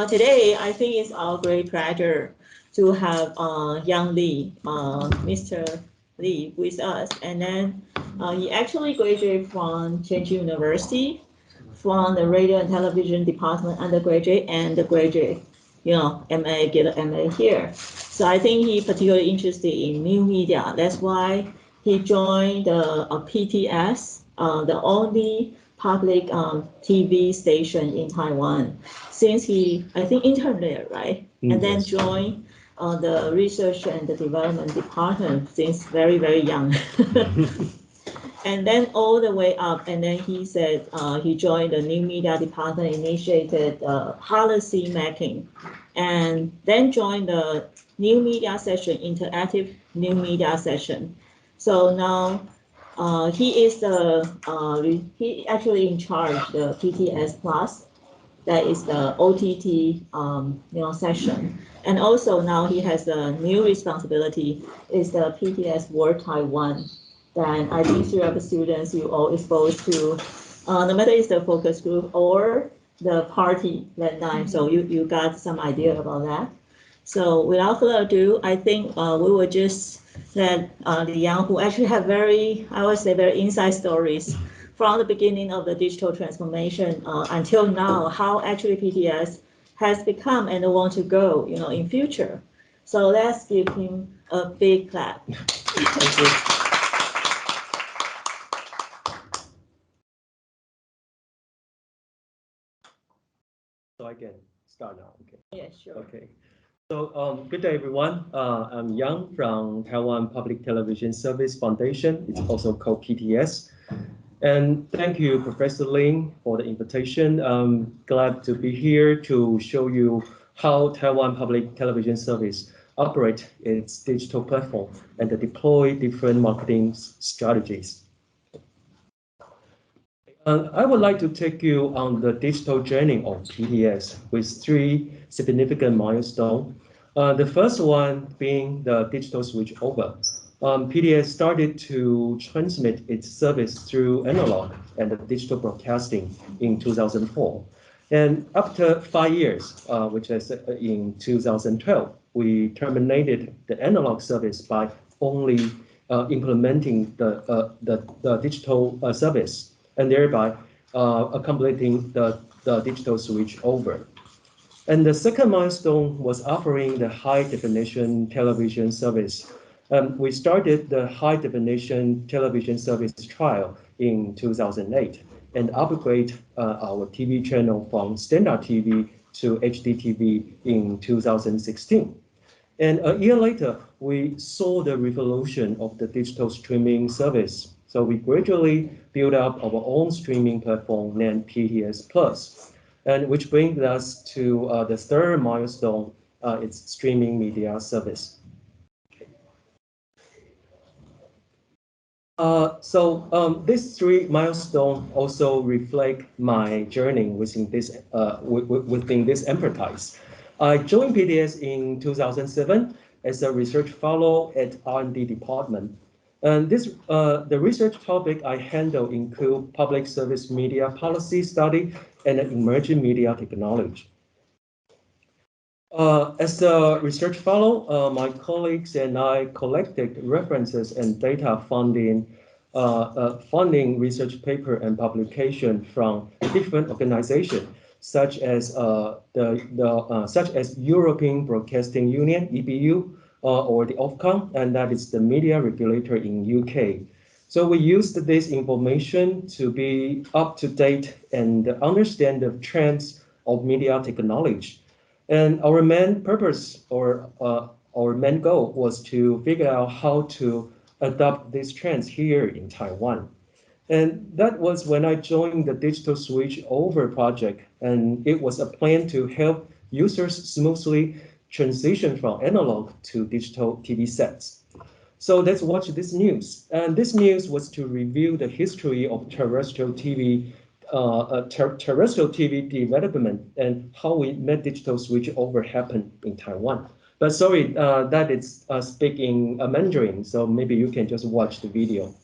Today, I think it's our great pleasure to have Yang Li, Mr. Li, with us. And then he actually graduated from Tianjin University, from the radio and television department, undergraduate and the graduate, MA, get an MA here. So I think he particularly interested in new media. That's why he joined the PTS, the only public TV station in Taiwan. Since he, I think, interned there, right? And then joined the research and the development department since very, very young. And then all the way up, and then he said he joined the new media department, initiated policy making, and then joined the new media session, interactive new media session. So now he is he actually in charge the PTS Plus, that is the OTT session. And also now he has a new responsibility is the PTS World Taiwan. Then I think throughout the students you all exposed to, no matter it's the focus group or the party that night. So you got some idea about that. So without further ado, I think we will just let Liang, who actually have very, I would say, very inside stories from the beginning of the digital transformation until now, how actually PTS has become and want to go, in future. So let's give him a big clap. Thank you. So I can start now. Okay. Yeah, sure. Okay. So good day, everyone. I'm Yang from Taiwan Public Television Service Foundation. It's also called PTS. And thank you, Professor Ling, for the invitation. I'm glad to be here to show you how Taiwan Public Television Service operate its digital platform and to deploy different marketing strategies. I would like to take you on the digital journey of PTS with 3 significant milestones. The first one being the digital switch over. PTS started to transmit its service through analog and digital broadcasting in 2004. And after 5 years, which is in 2012, we terminated the analog service by only implementing the digital service, and thereby accomplishing the digital switch over. And the second milestone was offering the high definition television service. We started the high definition television service trial in 2008 and upgrade our TV channel from standard TV to HDTV in 2016. And a year later, we saw the revolution of the digital streaming service. So we gradually built up our own streaming platform named PTS Plus, and which brings us to the third milestone, its streaming media service. These 3 milestones also reflect my journey within this enterprise. I joined PTS in 2007 as a research fellow at R&D department. And the research topic I handle include public service media policy study and emerging media technology. As a research fellow, my colleagues and I collected references and data funding research paper and publication from different organizations, such as European Broadcasting Union (EBU) or the Ofcom, and that is the media regulator in UK. So we used this information to be up to date and understand the trends of media technology. And our main purpose or our main goal was to figure out how to adopt these trends here in Taiwan. And that was when I joined the Digital Switch Over project, and it was a plan to help users smoothly transition from analog to digital TV sets. So let's watch this news. And this news was to review the history of terrestrial TV development and how we made digital switch over happen in Taiwan. But sorry, that is speaking Mandarin, so maybe you can just watch the video.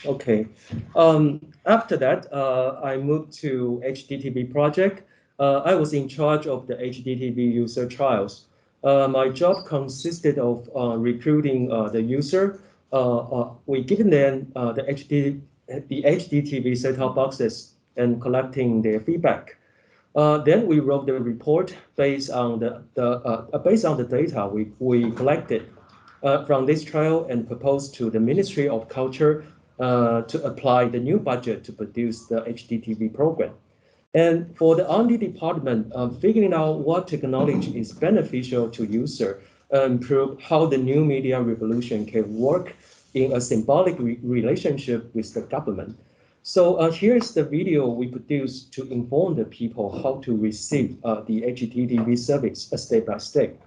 Okay. After that, I moved to HDTV project. I was in charge of the HDTV user trials. My job consisted of recruiting the user. We given them the HDTV set-top boxes and collecting their feedback. Then we wrote the report based on based on the data we collected from this trial and proposed to the Ministry of Culture to apply the new budget to produce the HDTV program. And for the R&D department, figuring out what technology is beneficial to user, improve how the new media revolution can work in a symbolic relationship with the government. So here's the video we produced to inform the people how to receive the HTTP service step by step.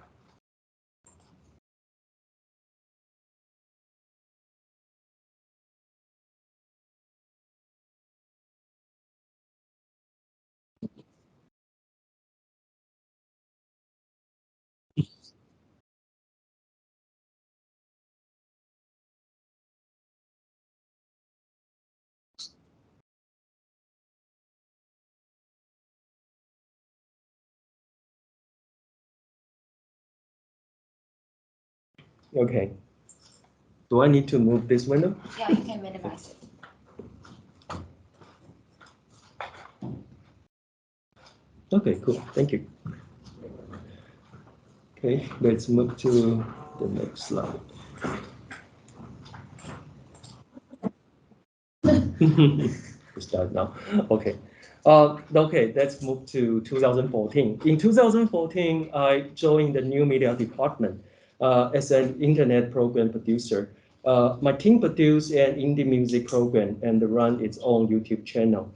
Okay. Do I need to move this window? Yeah, you can minimize it. Okay, cool. Thank you. Okay, let's move to the next slide. We start now. Okay. Okay, let's move to 2014. In 2014, I joined the new media department as an internet program producer. My team produced an indie music program and run its own YouTube channel.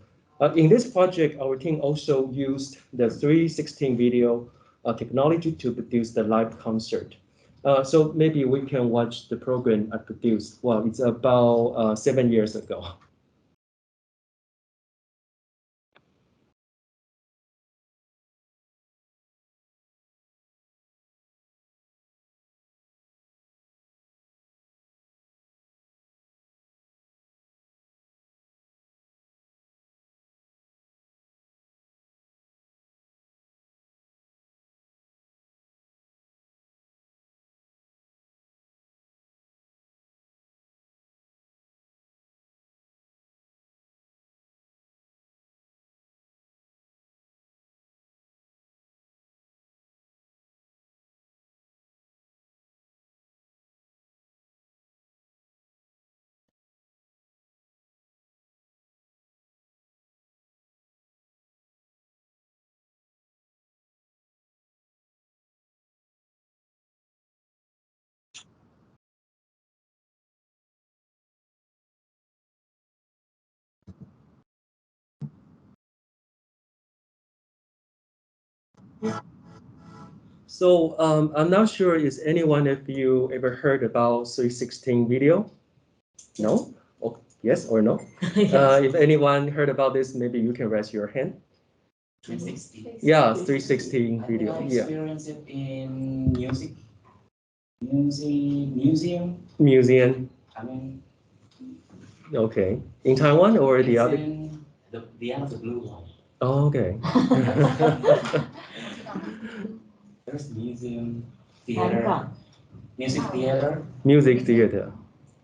In this project, our team also used the 316 video technology to produce the live concert. So maybe we can watch the program I produced. Well, it's about 7 years ago. So I'm not sure, is anyone of you ever heard about 316 video? No? Oh, yes or no? Yes. If anyone heard about this, maybe you can raise your hand. 360. Yeah, 316 I video. think I Yeah, experienced it in museum. museum. I mean, Okay, in Taiwan or the it's other? in the end of the blue line. Oh, okay. There's museum, Hong theater, Kong. music theater, Music theater.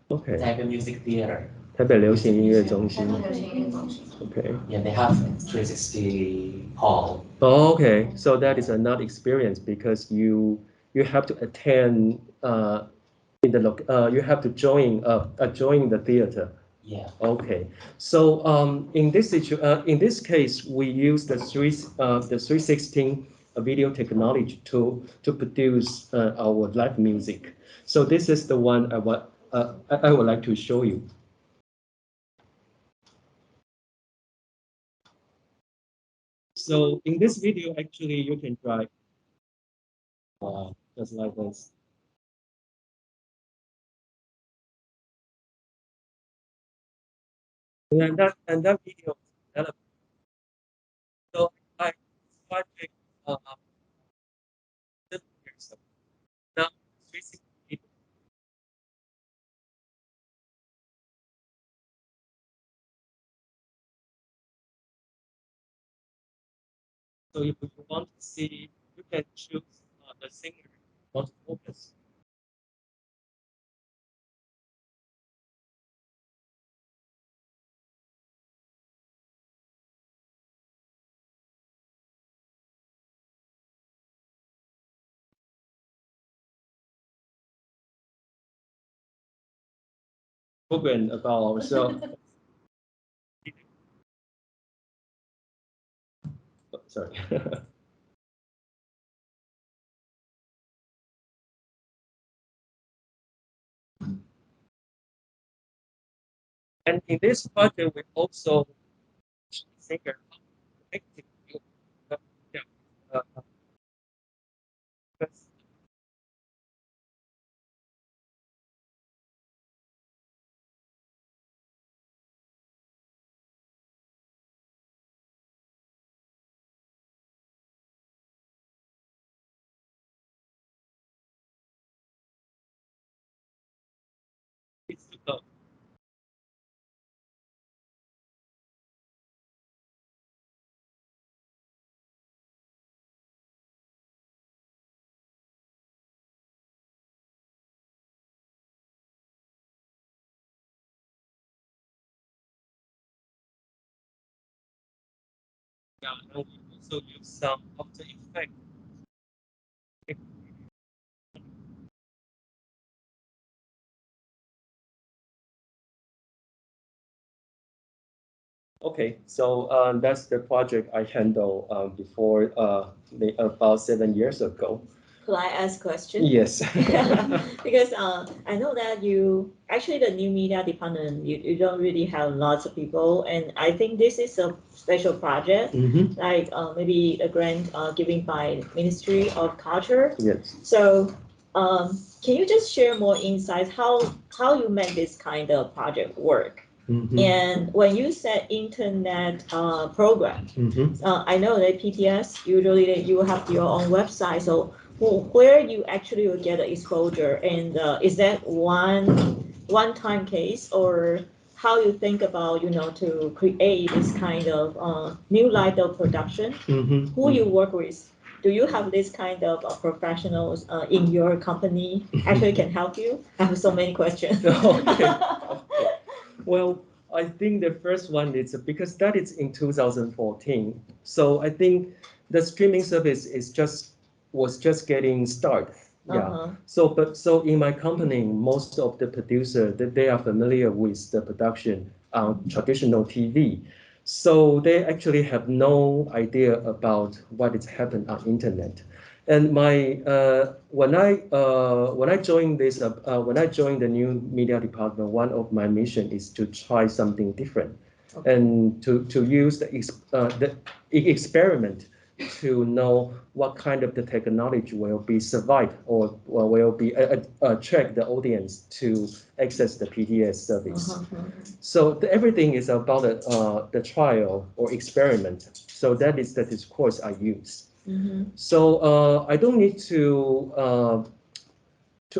Okay. type of music theater. 台北流行音乐中心。台湾流行音乐中心。Okay. Yeah, they have 360 hall. Oh, okay. So that is another experience because you have to attend in the you have to join the theater. Yeah. Okay. So in this case, we use the 316 video technology to produce our live music. So this is the one I would like to show you. So in this video, actually, you can try just like this. And that video is developed. So I project 7 years ago. Now 360 So if you want to see, you can choose the singer you want to focus. Program about ourselves. Sorry. And in this project, we also singer connecting you. Yeah, uh, because it's too low. Yeah, and we also use some After Effects. Okay, so that's the project I handled before about 7 years ago. Could I ask a question? Yes. Because I know that you actually the new media department you don't really have lots of people, and I think this is a special project, Mhm. like maybe a grant given by Ministry of Culture. Yes. So can you just share more insights how you make this kind of project work? Mhm. And when you said internet program, Mhm. I know that PTS usually you have your own website. So where you actually will get the exposure, and is that one-time case, or how you think about to create this kind of new light of production? Mhm. Who you work with? Do you have this kind of professionals in your company actually can help you? I have so many questions. Okay. Well, I think the first one is because that is in 2014. So I think the streaming service was just getting started. Yeah. Uh-huh. So in my company, most of the producers they are familiar with the production on traditional TV. So they actually have no idea about what is happening on internet. And my when I joined when I joined the new media department, one of my mission is to try something different, Okay. and to use the experiment to know what kind of the technology will be survive or will be attract the audience to access the PTS service. Uh-huh. So everything is about the trial or experiment. So that is the discourse I use. Mm-hmm. So I don't need to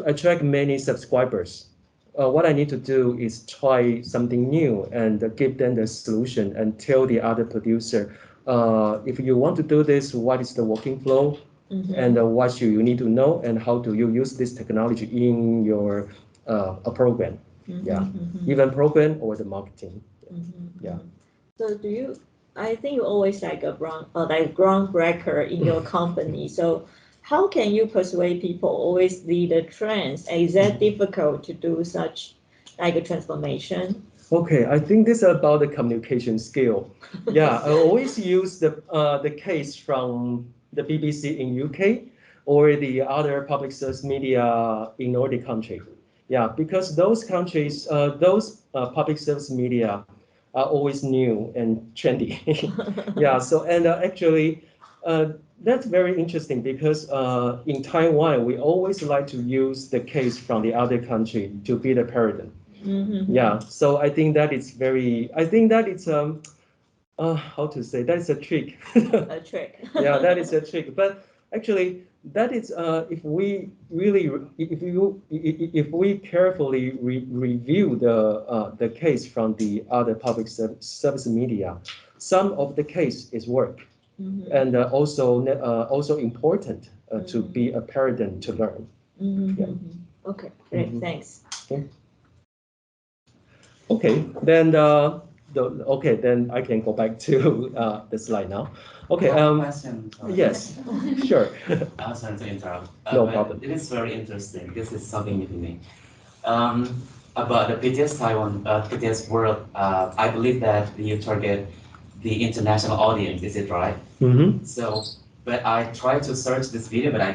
attract many subscribers. What I need to do is try something new and give them the solution and tell the other producer, if you want to do this, what is the working flow, and what you need to know, and how do you use this technology in your a program, yeah, even program or the marketing, yeah. So do you? I think you're always like a groundbreaker in your company. So how can you persuade people always lead the trends? Is that difficult to do such like a transformation? Okay, I think this is about the communication skill. Yeah, I always use the case from the BBC in UK or the other public service media in Nordic country. Yeah, because those countries, those public service media are always new and trendy. Yeah, so and actually, that's very interesting because in Taiwan, we always like to use the case from the other country to be the paradigm. Yeah, so I think that it's very, I think that it's how to say, that's a trick. A trick. Yeah, that is a trick. But actually, that is if we really, if we carefully review the case from the other public service media, some of the case is work. and also important to be a paradigm to learn. Yeah. Okay, great, Mhm. thanks. Okay, then then I can go back to the slide now. Okay. I have a question. Sorry. Yes. Sure. I'm sorry to interrupt. No But problem. it is very interesting. This is something new to me. About the PTS Taiwan, PTS World, I believe that you target the international audience. Is it right? Mm-hmm. So, but I tried to search this video, but I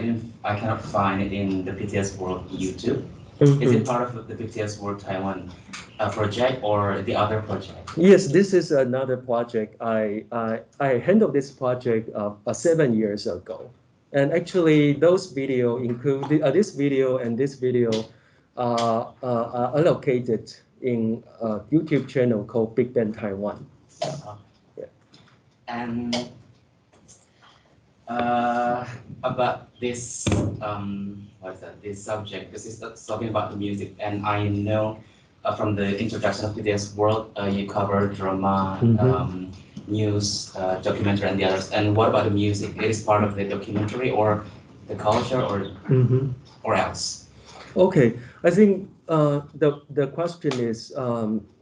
cannot find it in the PTS World YouTube. Is it part of the PTS World Taiwan project or the other project? Yes, this is another project. I handled this project 7 years ago, and actually those video include this video and this video are allocated in a YouTube channel called Big Bang Taiwan. Yeah. And about this, what is that? This subject, this is talking about the music, and I know from the introduction of today's world, you cover drama, news, documentary, and the others. And what about the music? It is part of the documentary or the culture, or else? Okay, I think the question is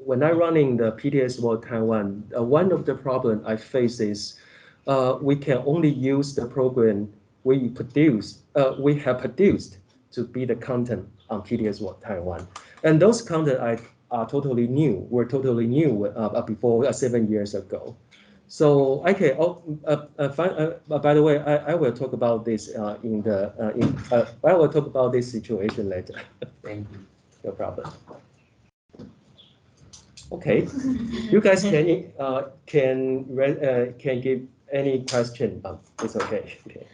when I running the PTS World Taiwan, one of the problem I face is we can only use the program we have produced to be the content on PTS World Taiwan, and those content are totally new. Were totally new before 7 years ago. So okay. By the way, I will talk about this I will talk about this situation later. Thank you. No problem. Okay, you guys can give any question. It's okay. Okay.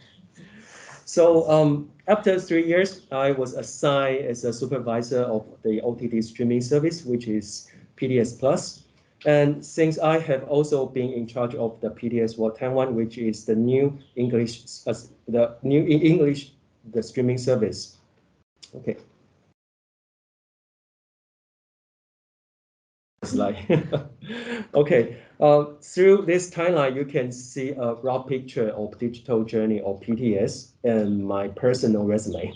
So after 3 years, I was assigned as a supervisor of the OTT streaming service, which is PTS Plus. And since I have also been in charge of the PTS World Taiwan, which is the new English, the streaming service. Okay. Slide. Okay. Through this timeline, you can see a raw picture of digital journey of PTS and my personal resume.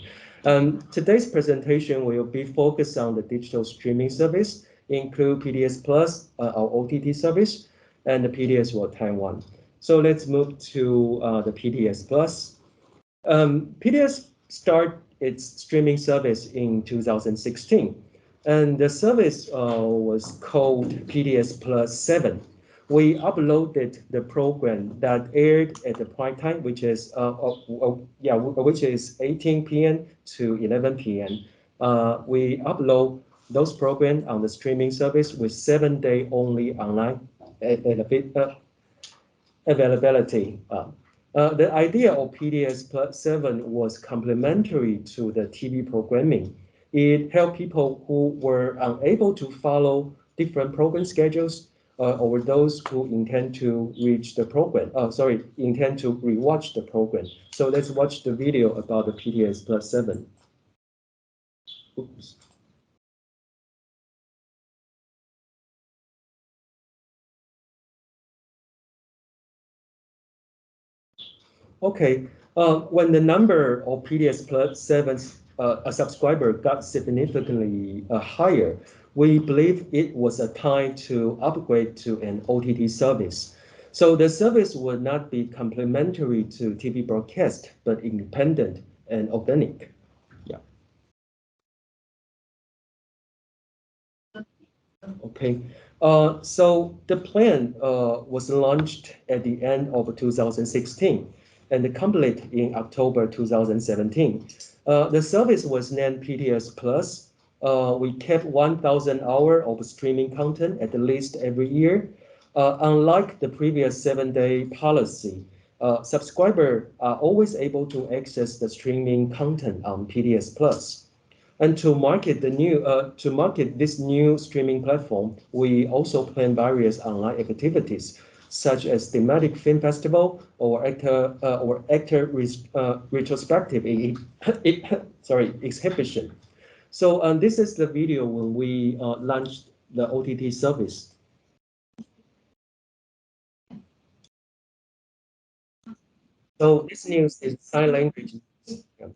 Today's presentation will be focused on the digital streaming service, include PTS Plus, our OTT service, and the PTS World Taiwan. So let's move to the PTS Plus. PTS started its streaming service in 2016. And the service was called PTS Plus 7. We uploaded the program that aired at the prime time, which is 18 p.m. to 11 p.m. We upload those programs on the streaming service with 7-day only online availability. The idea of PTS Plus 7 was complementary to the TV programming. It helped people who were unable to follow different program schedules or those who intend to intend to rewatch the program. So let's watch the video about the PTS Plus 7. Oops. Okay, when the number of PTS Plus 7 a subscriber got significantly higher, we believe it was a time to upgrade to an OTT service. So the service would not be complementary to TV broadcast, but independent and organic. Yeah. Okay. So the plan was launched at the end of 2016 and completed in October 2017. The service was named PTS Plus. We kept 1,000 hours of streaming content at least every year. Unlike the previous 7-day policy, subscribers are always able to access the streaming content on PTS Plus. And to market this new streaming platform, we also plan various online activities, such as thematic film festival or actor retrospective exhibition. So this is the video when we launched the OTT service. So this news is sign language. Yeah.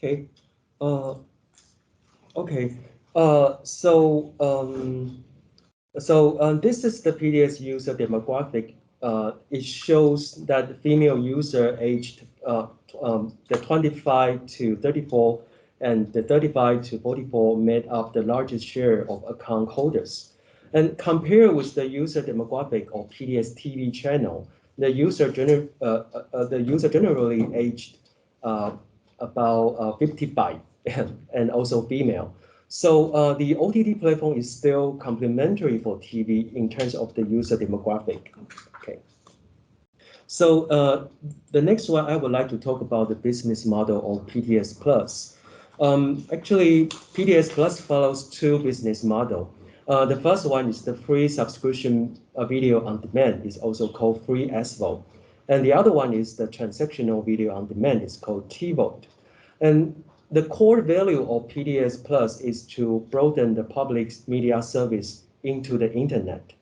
Okay. Uh, okay. This is the PDS user demographic. It shows that the female user aged the 25 to 34 and the 35 to 44 made up the largest share of account holders. And compared with the user demographic of PDS TV channel, the user generally aged uh, about 55 and also female. So the OTT platform is still complementary for TV in terms of the user demographic. Okay. So the next one, I would like to talk about the business model of PTS Plus. Actually, PTS Plus follows two business model. The first one is the free subscription video on demand. It's also called free SVOD. And the other one is the transactional video on demand. It's called TVOD. And the core value of PTS Plus is to broaden the public media service into the internet.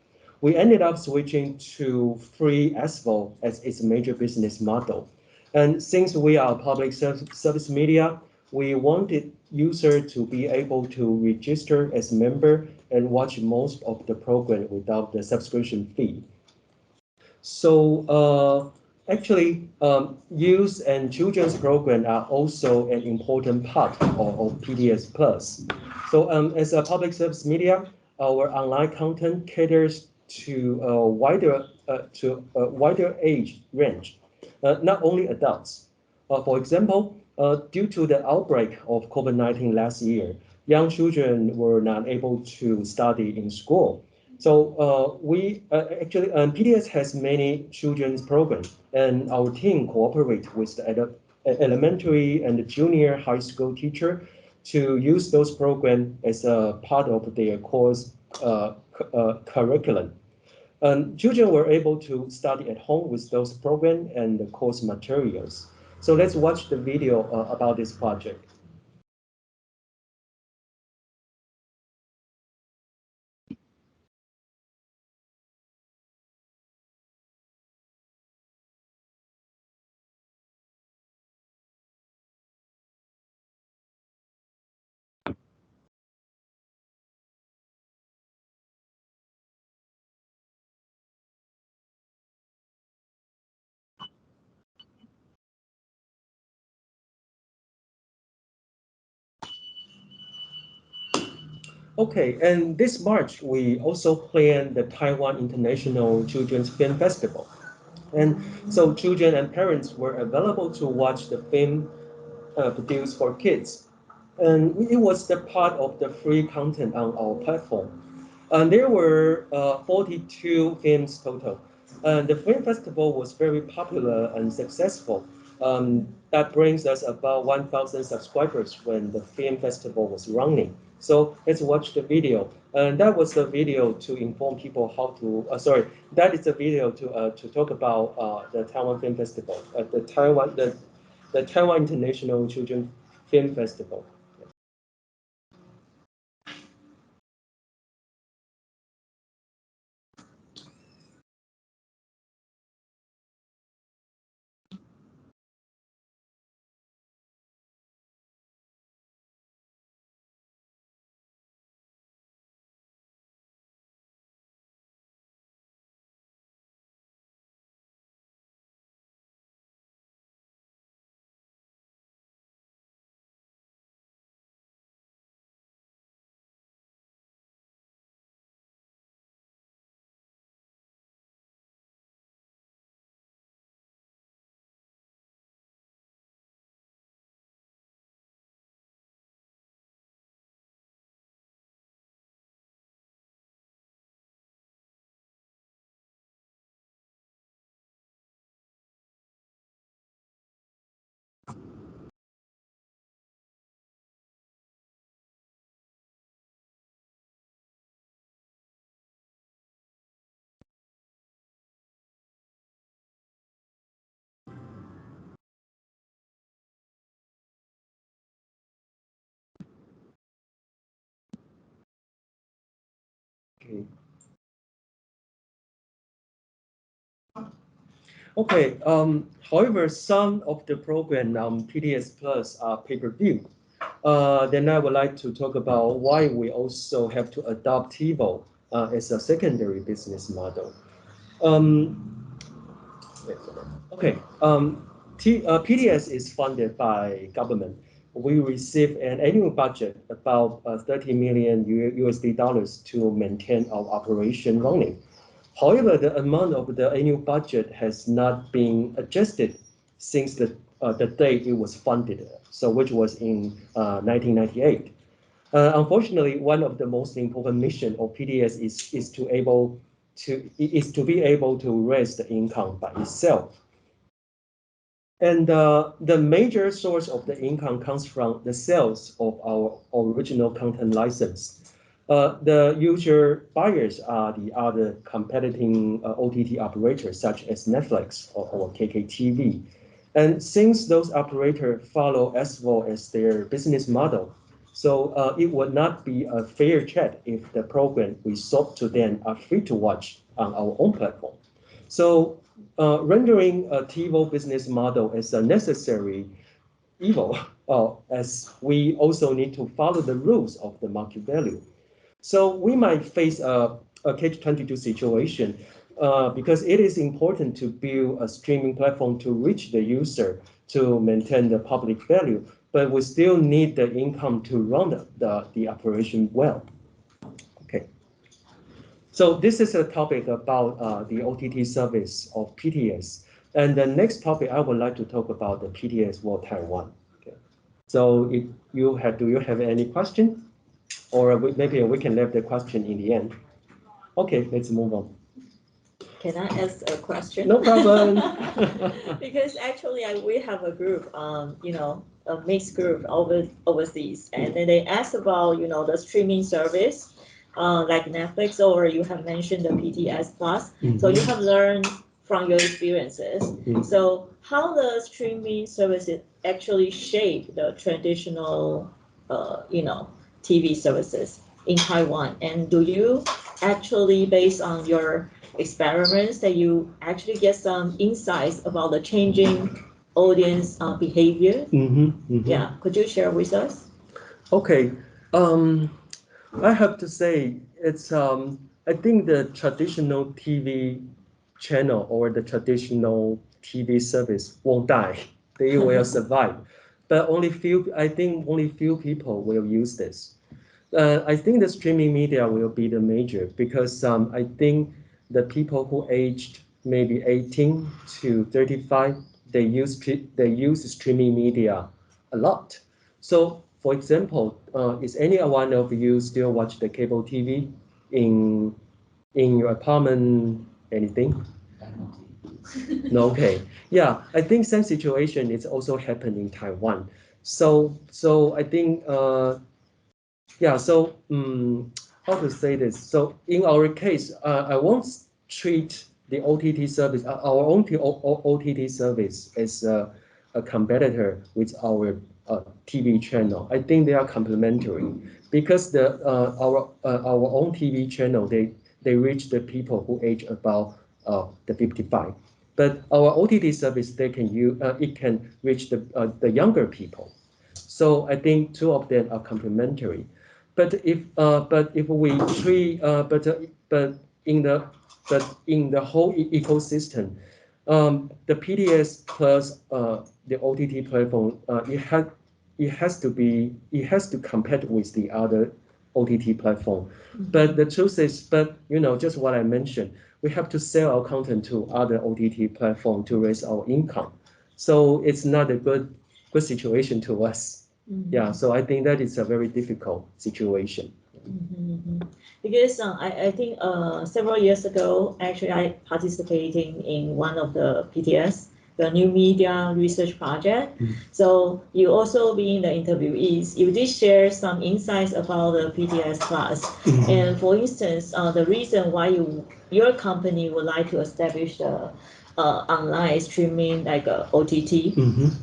We ended up switching to free SVOD as its major business model. And since we are a public service media, we wanted users to be able to register as member and watch most of the program without the subscription fee. So actually, youth and children's program are also an important part of PDS Plus. So as a public service media, our online content caters to a wider age range, not only adults. For example, due to the outbreak of COVID-19 last year, young children were not able to study in school. So we actually PDS has many children's programs, and our team cooperate with the elementary and the junior high school teacher to use those programs as a part of their course curriculum. Children were able to study at home with those programs and the course materials. So let's watch the video about this project. Okay, and this March, we also plan the Taiwan International Children's Film Festival. And so children and parents were available to watch the film produced for kids. And it was the part of the free content on our platform. And there were 42 films total. And the film festival was very popular and successful. That brings us about 1,000 subscribers when the film festival was running. So let's watch the video. And that was the video to inform people how to, that is a video to talk about the Taiwan Film Festival, the Taiwan International Children Film Festival. Okay. Okay. However, some of the program on PTS Plus are pay-per-view. Then I would like to talk about why we also have to adopt TiVo as a secondary business model. Um, okay. PTS is funded by government. We receive an annual budget about 30 million USD dollars to maintain our operation running. However, the amount of the annual budget has not been adjusted since the day it was funded, so which was in 1998. Unfortunately, one of the most important mission of PTS is to be able to raise the income by itself. And the major source of the income comes from the sales of our original content license. The usual buyers are the other competing OTT operators such as Netflix or KKTV. And since those operators follow as well as their business model, so it would not be a fair trade if the program we sold to them are free to watch on our own platform. So rendering a TiVo business model as a necessary evil, as we also need to follow the rules of the market value. So we might face a catch-22 situation because it is important to build a streaming platform to reach the user to maintain the public value, but we still need the income to run the operation well. Okay. So this is a topic about the OTT service of PTS. And the next topic I would like to talk about the PTS World Taiwan. Okay. So if you have, do you have any question? Or maybe we can leave the question in the end. Okay, let's move on. Can I ask a question? No problem. Because actually, we have a group, a mixed group overseas, and then they asked about, the streaming service, like Netflix, or you have mentioned the PTS Plus. So you have learned from your experiences. So how the streaming services actually shape the traditional, TV services in Taiwan, and do you actually, based on your experiments, that you actually get some insights about the changing audience behavior? Yeah, could you share with us? Okay. I have to say it's I think the traditional TV channel or the traditional TV service won't die. They will survive. But I think only few people will use this. I think the streaming media will be the major because I think the people who aged maybe 18 to 35, they use streaming media a lot. So, for example, is any one of you still watch the cable TV in your apartment? Anything? No, okay. Yeah, I think same situation is also happening in Taiwan. So I think yeah, so how to say this? So in our case, I won't treat the OTT service, our own OTT service as a competitor with our TV channel. I think they are complementary because our own TV channel, they reach the people who age about the 55. But our OTT service, it can reach the younger people. So I think two of them are complementary. But if we treat but in the whole ecosystem, the PTS plus the OTT platform, it has to compete with the other OTT platform. But the truth is, just what I mentioned, we have to sell our content to other OTT platform to raise our income. So it's not a good situation to us. Yeah, so I think that is a very difficult situation. Because I think several years ago, actually, I participating in one of the PTS, the new media research project. So you also being the interviewees, you did share some insights about the PTS Plus. And for instance, the reason why your company would like to establish the online streaming like OTT,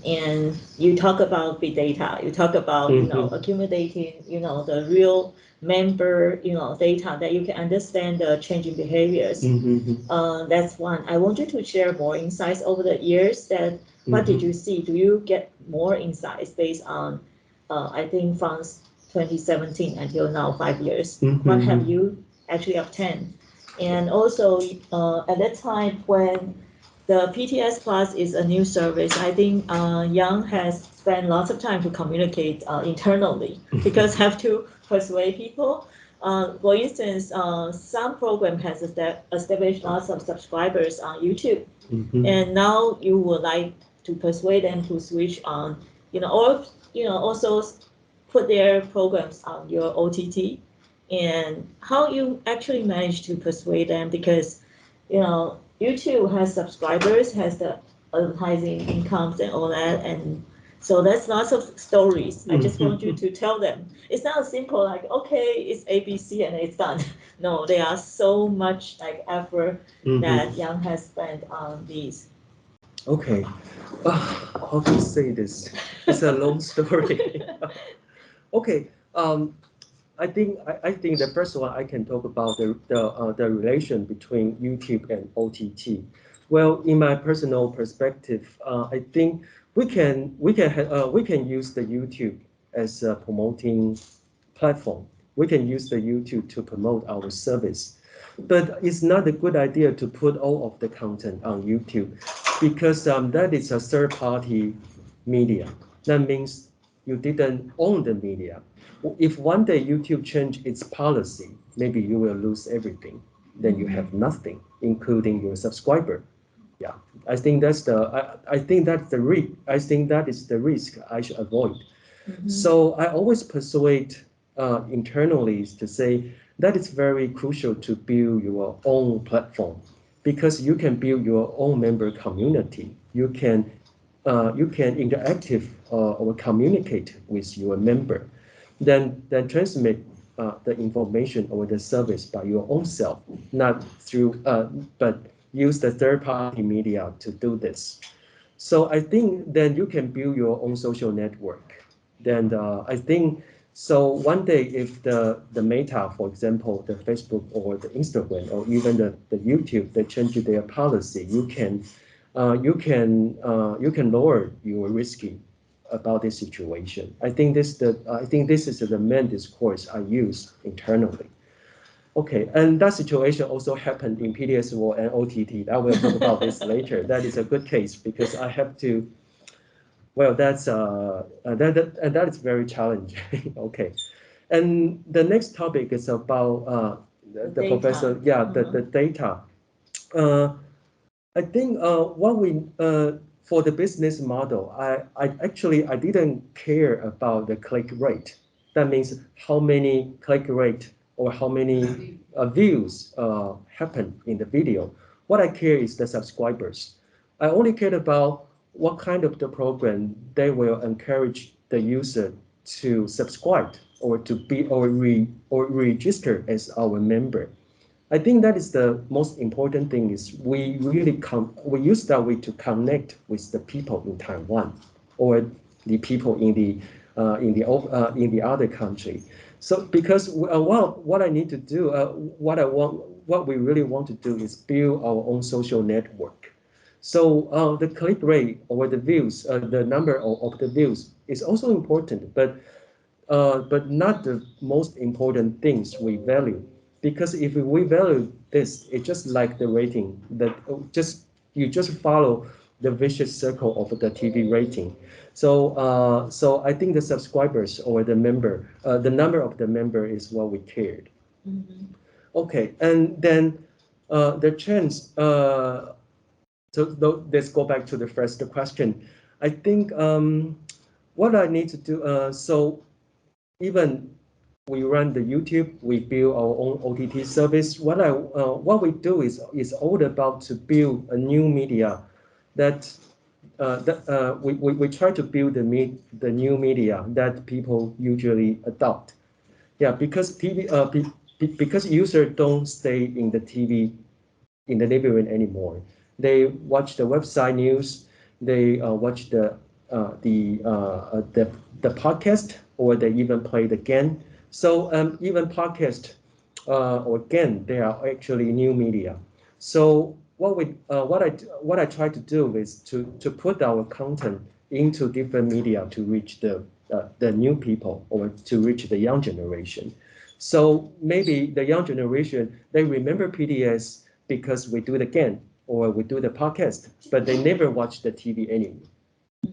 and you talk about big data, you talk about accumulating the real member, data that you can understand the changing behaviors. That's one. I want you to share more insights over the years. That what did you see? Do you get more insights based on, I think from 2017 until now, 5 years? What have you actually obtained? And also, at that time when the PTS Plus is a new service, I think Young has spent lots of time to communicate internally because have to persuade people. For instance, some program has established lots of subscribers on YouTube, and now you would like to persuade them to switch on, or also put their programs on your OTT, and how you actually manage to persuade them because, YouTube has subscribers, has the advertising incomes and all that, and so that's lots of stories. I just want you to tell them. It's not simple like, okay, it's ABC and it's done. No, there are so much like effort that Young has spent on these. Okay. How to say this? It's a long story. Okay. I think the first one I can talk about the relation between YouTube and OTT. Well, in my personal perspective, I think we can use the YouTube as a promoting platform. We can use the YouTube to promote our service, but it's not a good idea to put all of the content on YouTube because that is a third-party media. That means you didn't own the media. If one day YouTube change its policy, maybe you will lose everything. Then you have nothing, including your subscriber. Yeah, I think that's I think that's the risk. I think that is the risk I should avoid. So I always persuade internally to say that it's very crucial to build your own platform because you can build your own member community. You can interactive or communicate with your member, then transmit the information or the service by your own self, not through but use the third party media to do this. So I think then you can build your own social network. Then I think so. One day, if the Meta, for example, the Facebook or the Instagram or even the YouTube, they change their policy, you can lower your risky about this situation. I think this is the main discourse I use internally. Okay, and that situation also happened in PTS World and OTT. I will talk about this later. That is a good case because I have to. Well, that is very challenging. Okay, and the next topic is about the data. professor. Yeah, the data. I think what we for the business model, I didn't care about the click rate. That means how many click rate or how many views happen in the video. What I care is the subscribers. I only cared about what kind of the program they will encourage the user to subscribe or to be or register as our member. I think that is the most important thing is we use that way to connect with the people in Taiwan or the people in the other country. So because what I need to do, what we really want to do is build our own social network. So the click rate or the views, the number of the views is also important, but not the most important things we value. Because if we value this, it's just like the rating that you just follow the vicious circle of the TV rating. So I think the subscribers or the number of the member is what we cared. Okay, and then the chance. So let's go back to the first question. I think what I need to do. So even we run the YouTube, we build our own OTT service. What we do is all about to build a new media that we try to build the new media that people usually adopt. Yeah, because because users don't stay in the TV in the living room anymore. They watch the website news. They watch the podcast, or they even play the game. So even podcast or again, they are actually new media. So what I try to do is to put our content into different media to reach the new people or to reach the young generation. So maybe the young generation, they remember PTS because we do it again or we do the podcast, but they never watch the TV anymore.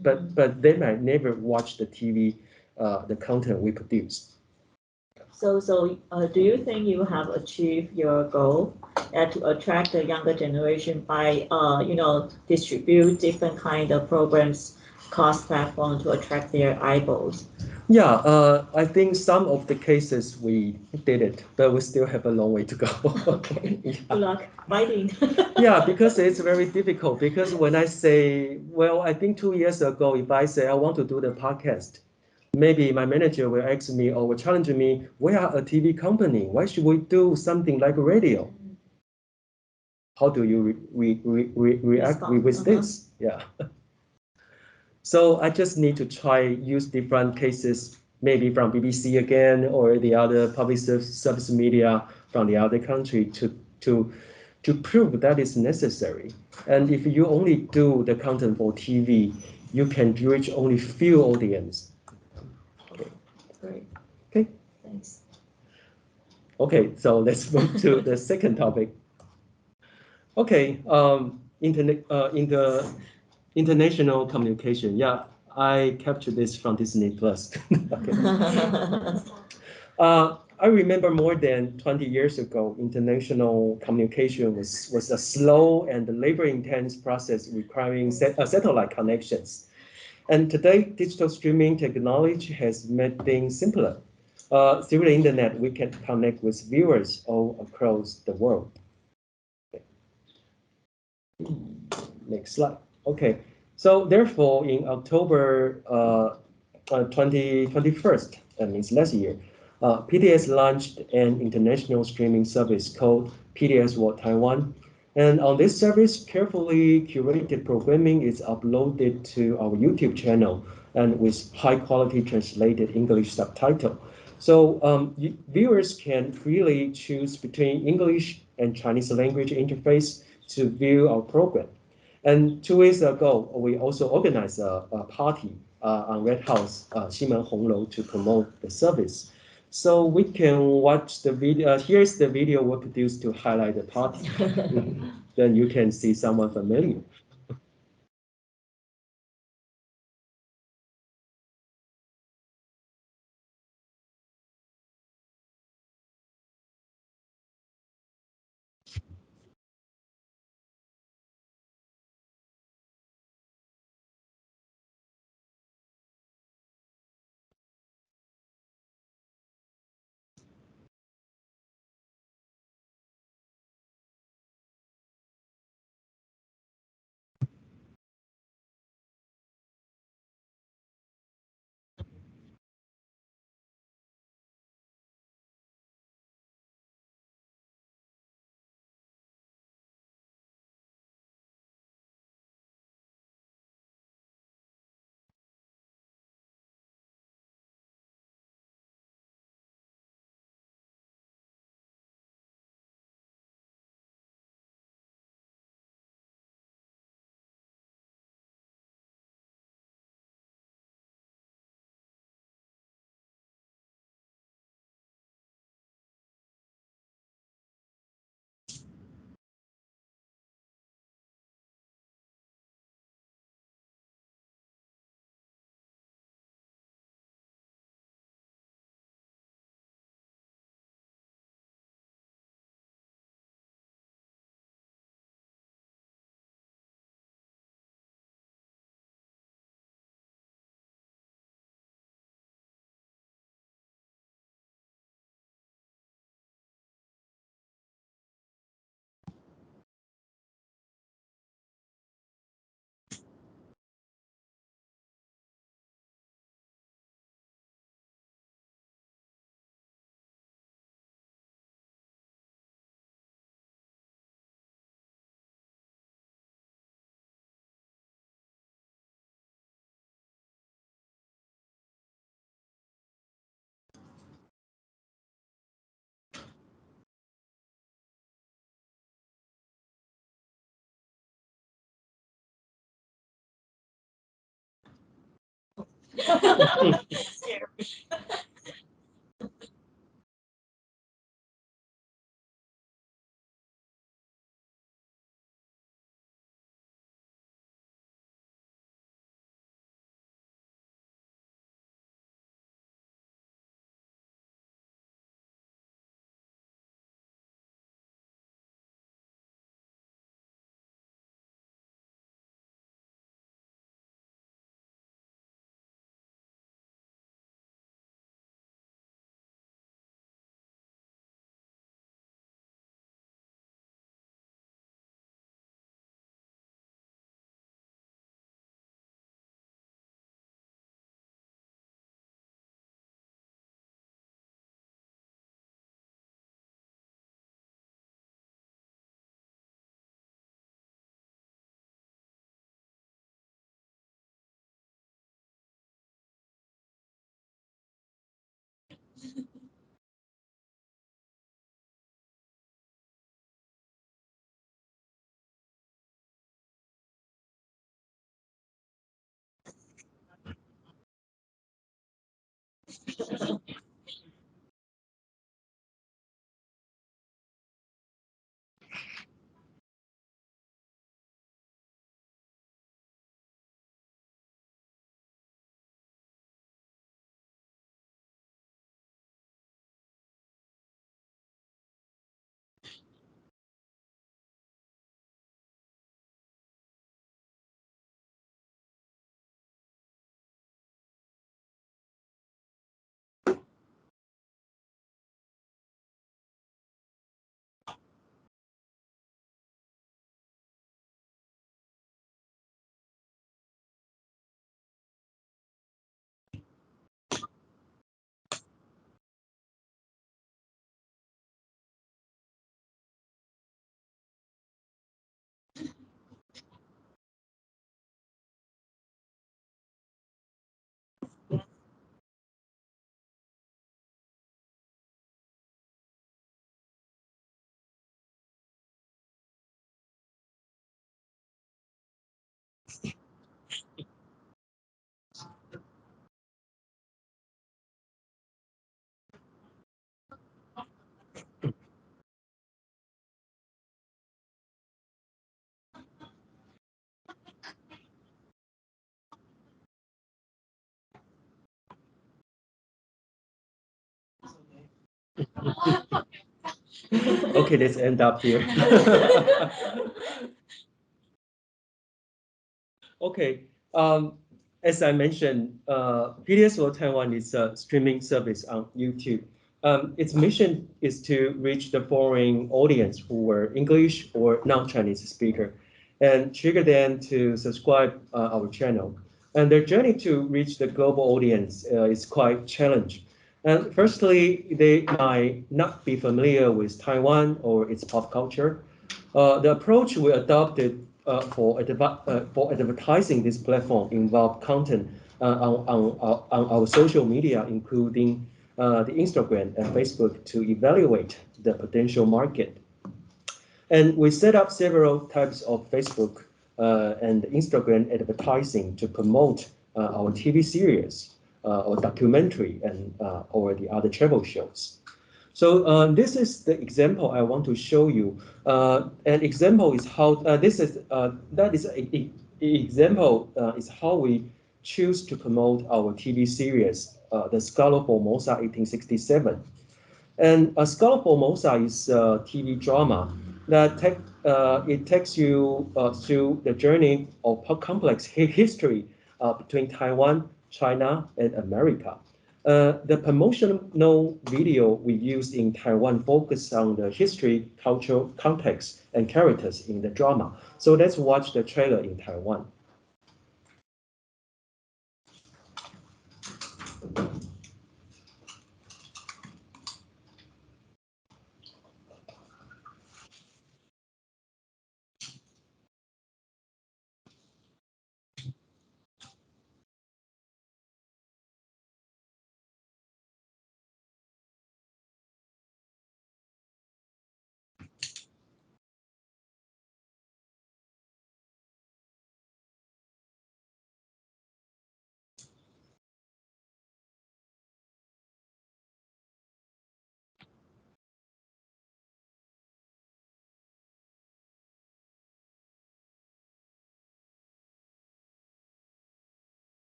But they might never watch the TV, the content we produce. So, do you think you have achieved your goal to attract the younger generation by, distribute different kind of programs, cost platform to attract their eyeballs? Yeah, I think some of the cases we did it, but we still have a long way to go. Okay. Yeah. Good luck fighting. Yeah, because it's very difficult. Because when I say, well, I think 2 years ago, if I say I want to do the podcast, maybe my manager will ask me or will challenge me, we are a TV company. Why should we do something like radio? How do you react Respond. with this? Yeah. So I just need to try use different cases, maybe from BBC again or the other public service media from the other country to prove that is necessary. And if you only do the content for TV, you can reach only few audience. Okay. Great. Okay. Thanks. Okay. So let's move to the second topic. Okay. In the international communication. Yeah, I captured this from Disney Plus. Okay. I remember more than 20 years ago, international communication was a slow and labor-intense process requiring satellite connections. And today, digital streaming technology has made things simpler. Through the internet, we can connect with viewers all across the world. Okay. Next slide. Okay. So therefore, in October 2021, that means last year, PTS launched an international streaming service called PTS World Taiwan. And on this service, carefully curated programming is uploaded to our YouTube channel and with high quality translated English subtitle. So viewers can freely choose between English and Chinese language interface to view our program. And 2 weeks ago, we also organized a party on Red House, Ximen Honglou, to promote the service. So we can watch the video. Here's the video we produced to highlight the party. Then you can see someone familiar. Okay, let's end up here. Okay, as I mentioned, PTS World Taiwan is a streaming service on YouTube. Its mission is to reach the foreign audience who were English or non-Chinese speaker, and trigger them to subscribe our channel. And their journey to reach the global audience is quite challenging. And firstly, they might not be familiar with Taiwan or its pop culture. The approach we adopted for advertising this platform involved content on our social media, including the Instagram and Facebook, to evaluate the potential market. And we set up several types of Facebook and Instagram advertising to promote our TV series or documentary and or the other travel shows. So this is the example I want to show you. An example is how that is example is how we choose to promote our TV series, The Scholar of Formosa 1867. And A Scholar of Formosa is a TV drama that it takes you through the journey of complex history between Taiwan, China, and America. The promotional video we used in Taiwan focused on the history, cultural context, and characters in the drama. So let's watch the trailer in Taiwan.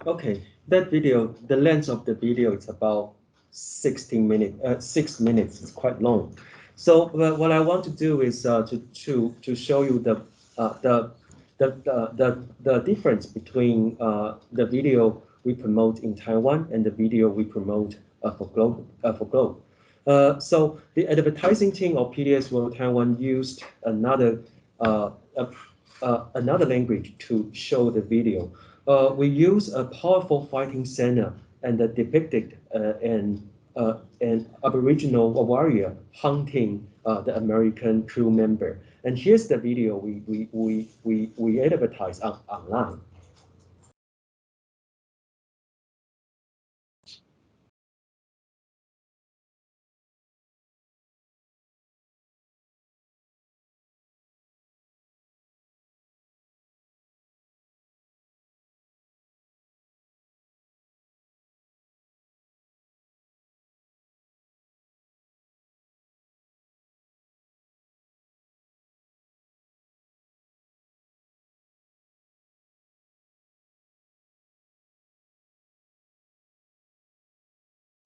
Okay, that video, the length of the video is about 16 minutes, 6 minutes. It's quite long. So what I want to do is to show you the difference between the video we promote in Taiwan and the video we promote for Globe. So the advertising team of PTS World Taiwan used another language to show the video. We use a powerful fighting scene and depicted an Aboriginal warrior hunting the American crew member. And here's the video we advertise online.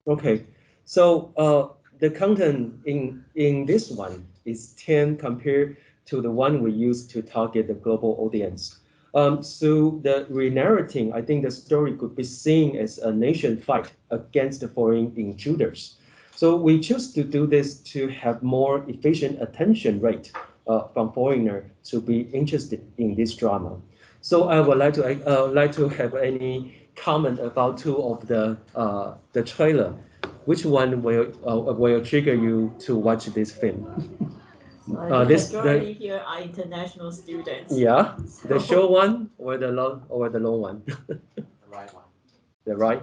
Okay, so the content in this one is 10 compared to the one we use to target the global audience. So the re-narrating, I think the story could be seen as a nation fight against the foreign intruders. So we choose to do this to have more efficient attention rate from foreigner to be interested in this drama. So I would like to have any comment about two of the trailer. Which one will trigger you to watch this film? So I think This majority here are international students. yeah, the So- short one or the long one? The right one. The right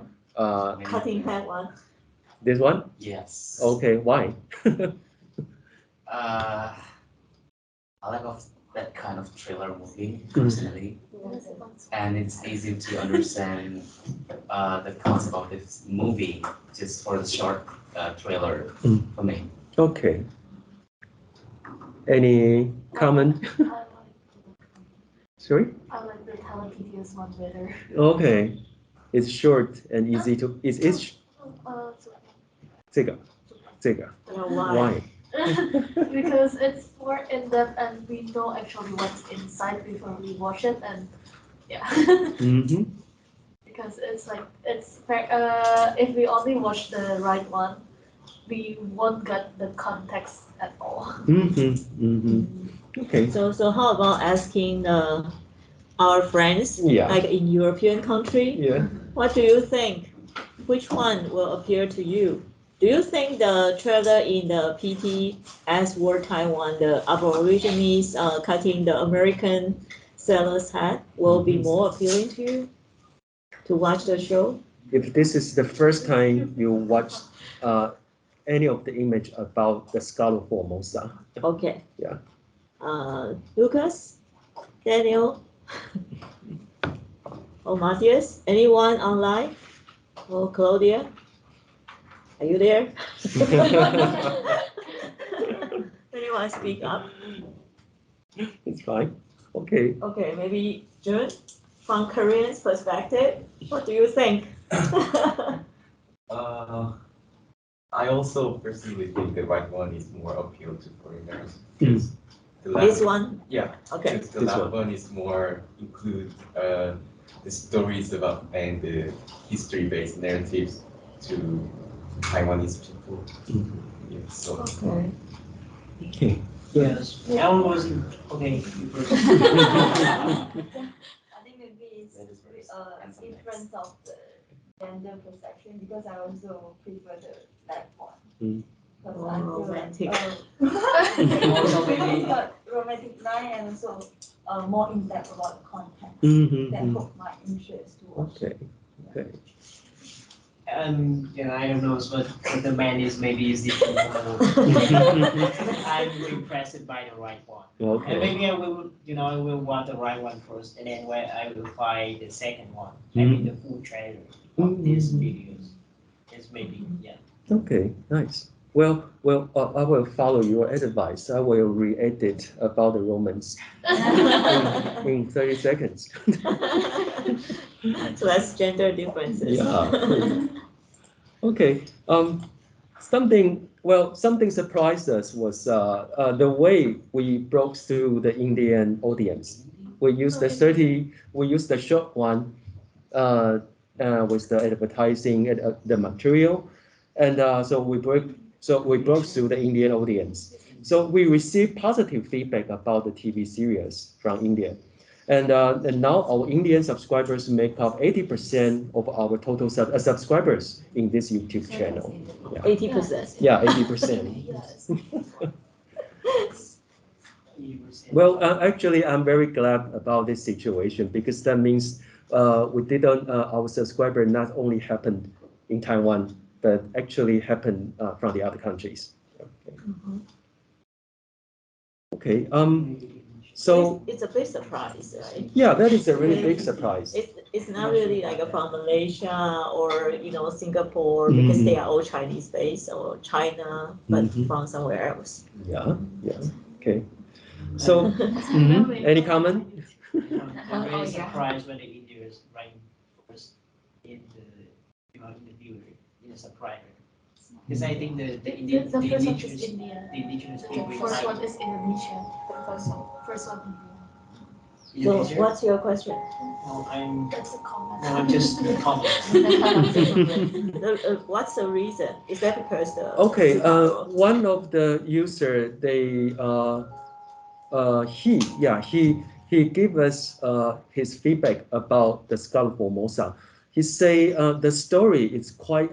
Cutting head one. this one? Yes. Okay, why? I like of that kind of thriller movie personally, and it's easy to understand the concept of this movie just for the short trailer for me. Okay. Any comment? Sorry? I like the PTS one better. Okay. It's short and easy to. It's 这个 Yeah, why? why? Because it's more in depth and we know actually what's inside before we watch it, and yeah. Mm-hmm. Because it's like if we only watch the right one, we won't get the context at all. Mm-hmm. Mm-hmm. Okay. So how about asking our friends, Yeah. like in European country, Yeah. what do you think? Which one will appeal to you? Do you think the trailer in the PTS World Taiwan, the Aborigines cutting the American sailor's hat, will be more appealing to you to watch the show? If this is the first time you watch any of the image about the Scholar Formosa. Okay. Yeah. Lucas, Daniel, or Matthias, anyone online? Or Claudia, are you there? Anyone speak up? It's fine. Okay. Okay, maybe Jun, from Korean's perspective, what do you think? I also personally think the right one is more appeal to foreigners. Mm. The This last, one? yeah, Okay. the This last one. one is more include the stories about and the history-based narratives to Taiwanese people. Mm. Yeah, so Okay. Okay. Yes, Alan wasn't, okay. You first. I think maybe it's difference of the gender perception because I also prefer the black one. Mm. Because Oh, I feel romantic. Also maybe- but romantic line and also more in depth about the content that Mm-hmm. hook my interest to watch. Okay. Okay. I don't know what the man is, maybe is different. I'm impressed by the right one. And Okay. maybe I will watch the right one first, and then when I will find the second one, maybe the full trailer of these videos. It's maybe, yeah. Okay. Nice. I will follow your advice. I will re-edit about the Romans in 30 seconds. So that's gender differences. Yeah. Okay. Something surprised us was the way we broke through the Indian audience. We used the short one with the advertising and the material, and so we broke through the Indian audience. So we received positive feedback about the TV series from India. And now our Indian subscribers make up 80% of our total subscribers in this YouTube channel. Yeah, 80%. yeah, 80%. Yes. Well, actually, I'm very glad about this situation because that means we didn't, our subscriber not only happened in Taiwan, but actually happened from the other countries. Okay. Okay. So it's a big surprise, right? yeah, that is a really big surprise. It's not really like from Malaysia or Singapore because they are all Chinese based or China, but from somewhere else. Yeah, yeah. Okay. So, any comment? I'm really surprised when the Indians rank first in the viewer, in the subscriber. Because I think the Indian, The the first one is indigenous, India. the indigenous The people first one in is Indonesia. The first one India. So Indonesia. what's your question? No, I'm That's a comment. no, I'm just commenting. What's the reason? Is that because the Okay, viral? one of the user he gave us his feedback about the Skull of Formosa. He say the story is quite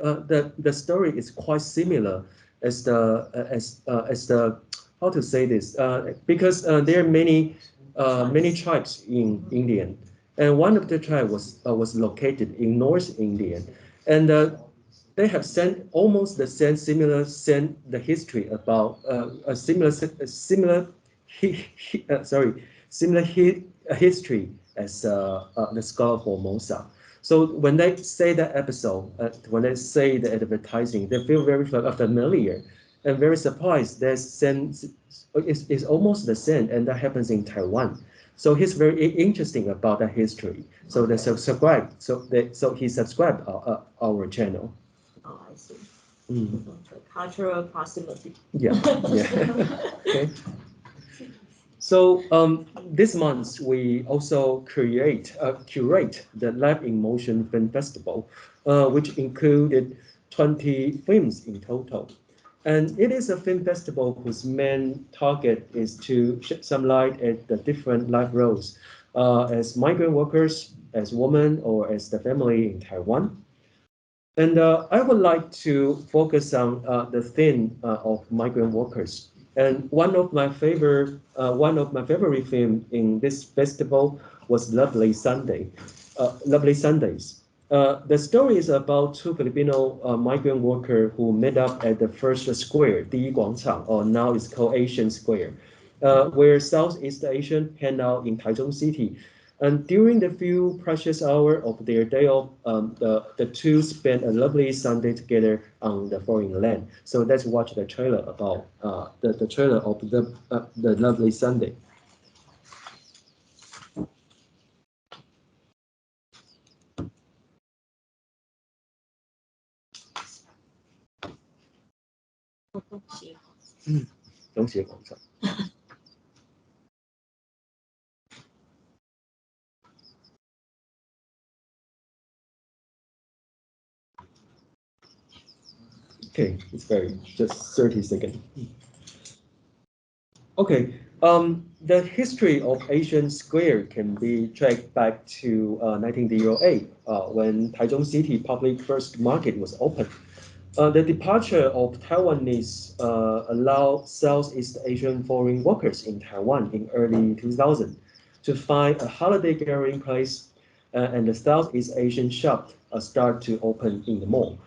similar as the how to say this because there are many tribes in Indian, and one of the tribe was located in North Indian, and they have sent almost the same the history about similar history as the Skull of Formosa. So when they say that episode, when they say the advertising, they feel very familiar and very surprised. There's sense is almost the same, and that happens in Taiwan. So he's very interesting about that history. So they subscribe. So he subscribed our channel. Oh, I see. Mm. Cultural proximity. Yeah, yeah. Okay. So this month we also curate the Live in Motion Film Festival, which included 20 films in total. And it is a film festival whose main target is to shed some light at the different life roles as migrant workers, as women, or as the family in Taiwan. And I would like to focus on the theme of migrant workers. And one of my favorite film in this festival was Lovely Sundays. The story is about two Filipino migrant workers who met up at the first square, 第一广场, or now it's called Asian Square, where Southeast Asian hang out in Taichung City. And during the few precious hours of their day off, the two spent a lovely Sunday together on the foreign land. So let's watch the trailer about the trailer of the lovely Sunday. Mm. 东协广场. Okay, it's very just 30 seconds. Okay, the history of Asian Square can be tracked back to 1908 when Taichung City Public First Market was opened. The departure of Taiwanese allowed Southeast Asian foreign workers in Taiwan in early 2000 to find a holiday gathering place, and the Southeast Asian shop start to open in the mall.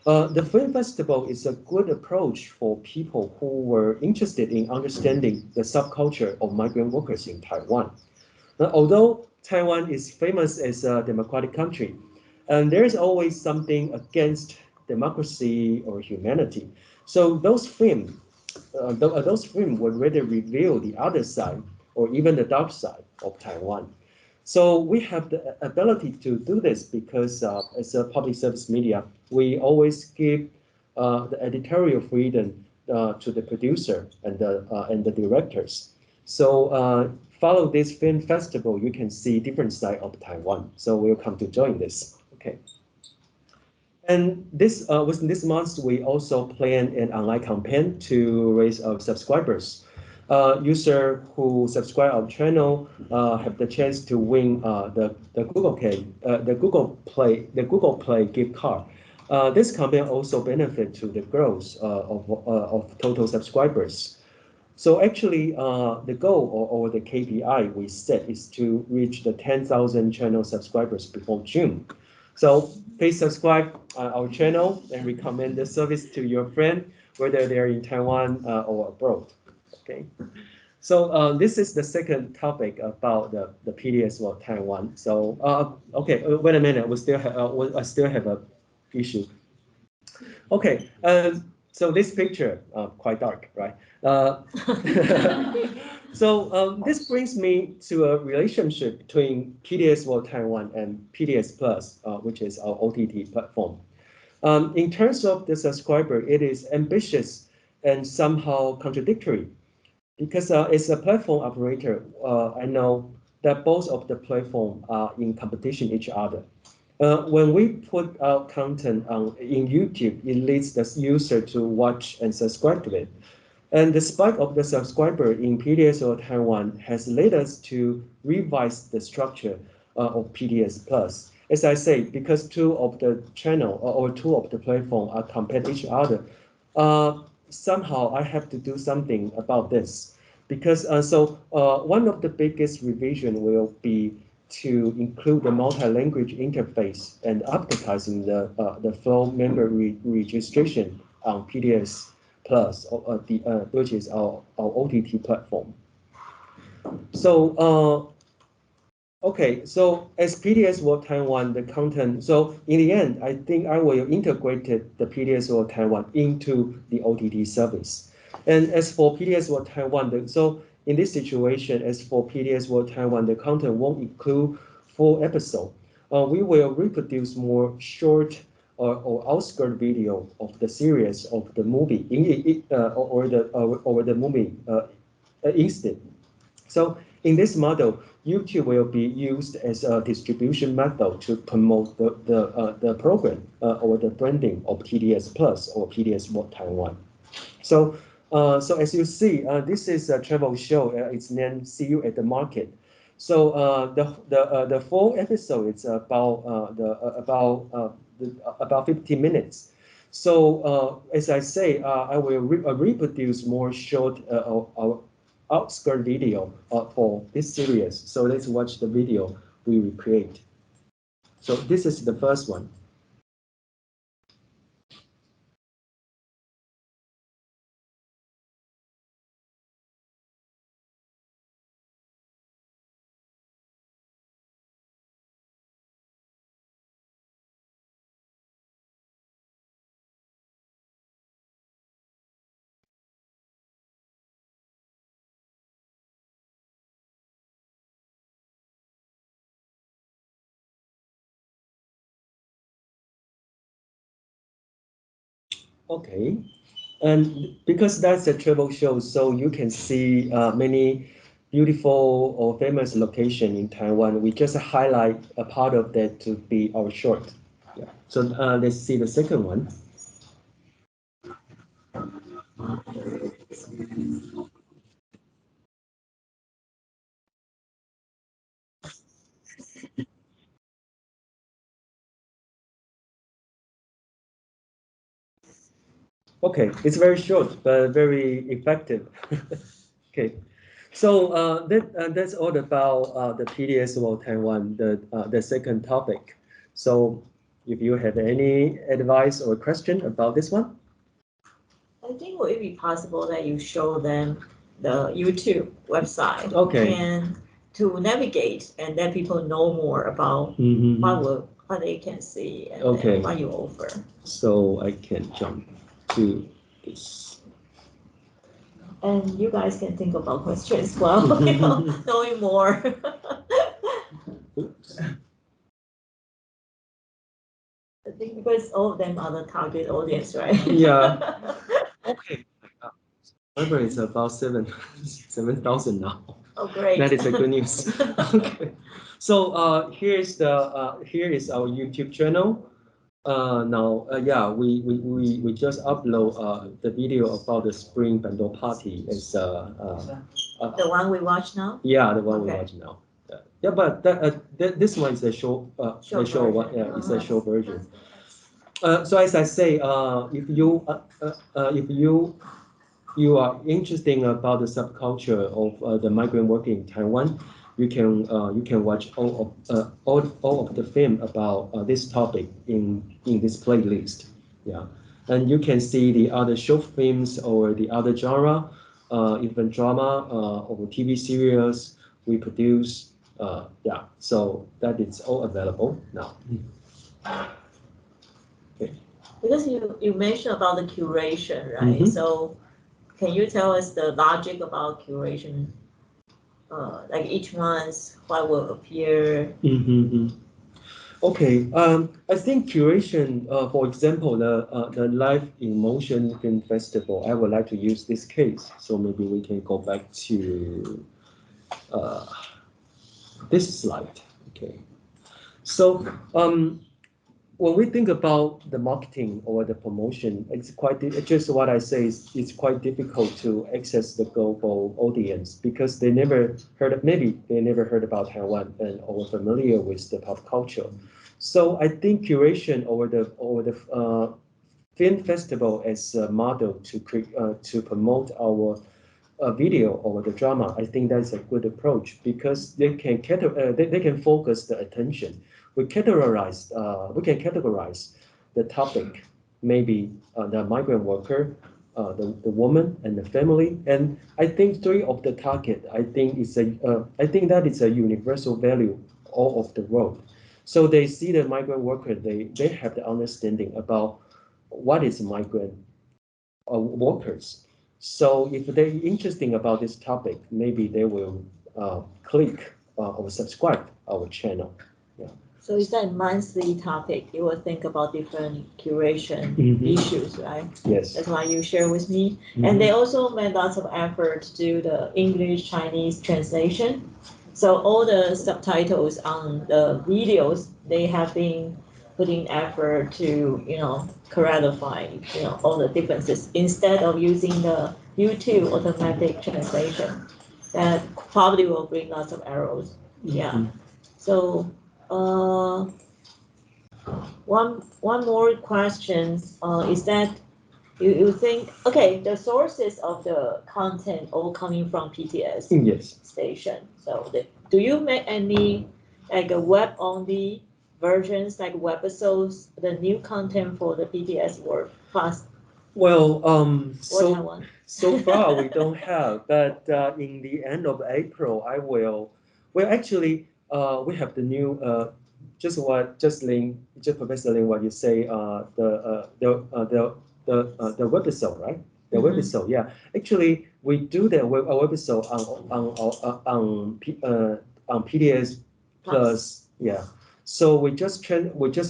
The film festival is a good approach for people who were interested in understanding the subculture of migrant workers in Taiwan. Although Taiwan is famous as a democratic country, and there is always something against democracy or humanity. So those films would rather reveal the other side or even the dark side of Taiwan. So we have the ability to do this because as a public service media, we always give the editorial freedom to the producer and the directors. So follow this film festival, you can see different side of Taiwan. So welcome to join this. Okay. And within this month, we also plan an online campaign to raise our subscribers. User who subscribe our channel have the chance to win the Google Play gift card. This campaign also benefit to the growth of total subscribers. So actually, the goal or the KPI we set is to reach the 10,000 channel subscribers before June. So please subscribe our channel and recommend the service to your friend, whether they're in Taiwan or abroad. Okay. So this is the second topic about the PTS World Taiwan. So okay, wait a minute. I still have a issue. Okay. So this picture quite dark, right? So this brings me to a relationship between PTS World Taiwan and PTS Plus, which is our OTT platform. In terms of the subscriber, it is ambitious and somehow contradictory because as a platform operator, I know that both of the platform are in competition each other. When we put out content in YouTube, it leads the user to watch and subscribe to it. And the spike of the subscriber in PTS or Taiwan has led us to revise the structure of PTS Plus. As I say, because two of the channel or two of the platform are compete each other, somehow I have to do something about this. Because one of the biggest revision will be to include the multi-language interface and advertising the flow member registration on PTS Plus, which is our OTT platform. So okay, so as PTS World Taiwan, the content. So in the end, I think I will integrate the PTS World Taiwan into the OTT service. And as for PTS World Taiwan, so in this situation, as for PTS World Taiwan, the content won't include full episode. We will reproduce more short or outskirt video of the series of the movie or the movie instead. So in this model, YouTube will be used as a distribution method to promote the program or the branding of PTS Plus or PTS World Taiwan. So as you see, this is a travel show. It's named "See You at the Market." So the full episode is about 15 minutes. So as I say, I will reproduce more short outskirt video for this series. So let's watch the video we will create. So this is the first one. Okay, and because that's a travel show, so you can see many beautiful or famous location in Taiwan. We just highlight a part of that to be our short. Yeah. So let's see the second one. Okay, it's very short but very effective. Okay, so that's all about the PTS World Taiwan, the second topic. So if you have any advice or question about this one. I think would it be possible that you show them the YouTube website? Okay. And to navigate and let people know more about what they can see and Okay. what you offer. So I can jump to And you guys can think about questions as well, knowing more. Oops. I think because all of them are the target audience, right? Yeah. Okay. However, it's about 7,000 now. Oh, great. That is a good news. Okay. So here is our YouTube channel. Now, yeah, we just upload the video about the spring bando party. It's The one we watch now? yeah, the one we Okay. watch now. Yeah, but this one is a short the short one. version. Yeah, it's a short version. So as I say, if you are interested about the subculture of the migrant working in Taiwan, you can watch all of the film about this topic in this playlist. Yeah, and you can see the other short films or the other genre, even drama or TV series we produce. Yeah, so that is all available now. Because you mentioned about the curation, right? Mhm. So can you tell us the logic about curation? Like each month, what will appear? Mm-hmm. Okay, I think curation, for example, the Live in Motion Film Festival, I would like to use this case. So maybe we can go back to uh, this slide. Okay. So when we think about the marketing or the promotion, it's just what I say is it's quite difficult to access the global audience because maybe they never heard about Taiwan and or familiar with the pop culture. So I think curation over the film festival as a model to promote our video or the drama, I think that's a good approach because they can focus the attention. We can categorize the topic, maybe the migrant worker, the woman and the family, and I think three of the target. I think that is a universal value all of the world. So they see the migrant worker, they have the understanding about what is migrant workers. So if they're interested about this topic, maybe they will click or subscribe our channel. So is that monthly topic? You will think about different curation issues, right? Yes. That's why you share with me. And they also made lots of effort to do the English Chinese translation. So all the subtitles on the videos, they have been putting effort to, clarify, all the differences instead of using the YouTube automatic translation. That probably will bring lots of errors. Yeah. So one more question is that you think the sources of the content all coming from PTS Yes. station. So do you make any like a web only versions like webisodes, the new content for the PTS work plus Well, or Taiwan? so far we don't have, but in the end of April, I will. Well, actually, we have the new. Just Professor Lin, what you say, the webisode, right? The webisode, yeah. Actually, we do the webisode on PDS plus, yeah. So we just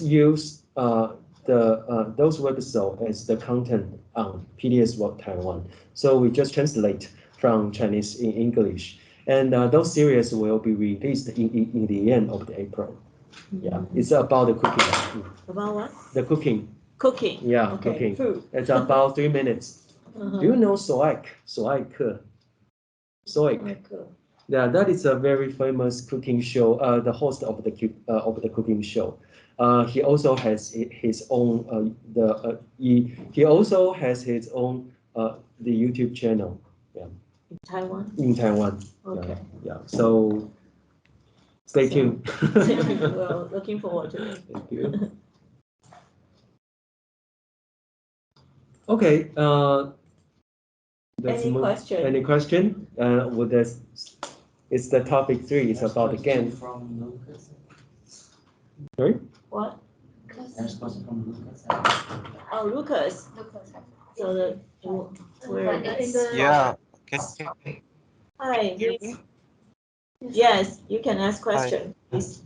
use those webisode as the content on PDS World Taiwan. So we just translate from Chinese in English, and those series will be released in the end of the April. Yeah, it's about the cooking. About what? The cooking. Cooking. Yeah, Okay, cooking. food. It's about 3 minutes. Do you know soik? Soik. Yeah, that is a very famous cooking show. The host of the cooking show. He also has his own he also has his own the YouTube channel. Yeah. In Taiwan? In Taiwan. Okay. Yeah. So stay tuned. Well, looking forward to it. Thank you. Okay. Let's Any move. question? Any question? With this, it's the topic 3. It's about the game. From Lucas. Sorry. What? There's question from Lucas. Oh, Lucas. So the where? In the Yeah. Hi. Hear me? Yes, you can ask question, please.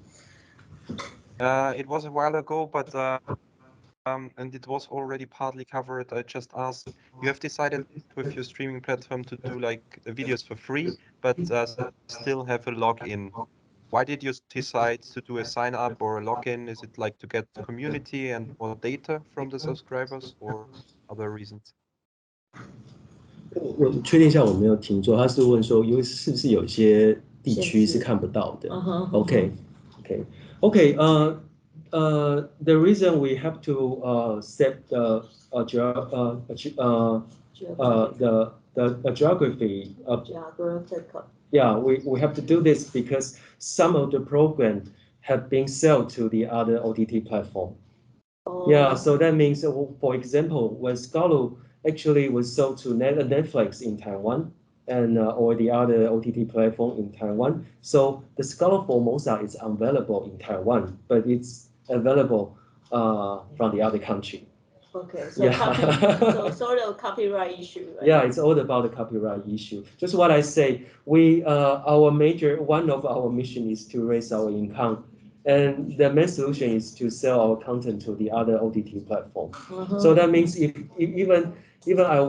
It was a while ago, but and it was already partly covered. I just asked, you have decided with your streaming platform to do like videos for free, but still have a login. Why did you decide to do a sign up or a login? Is it like to get community and more data from the subscribers or other reasons? 我确定一下，我没有听错，他是问说，因为是不是有些地区是看不到的？OK OK OK the reason we have to set the geography Geographical. yeah, we have to do this because some of the program have been sold to the other OTT platform. Yeah, so that means, for example, when Scholar actually was sold to Netflix in Taiwan and or the other OTT platform in Taiwan, so the Scholar Formosa is available in Taiwan, but it's available from the other country. Okay, so, Yeah. so sort of copyright issue, right? Yeah, it's all about the copyright issue. Just what I say, one of our mission is to raise our income, and the main solution is to sell our content to the other OTT platform. So that means if even I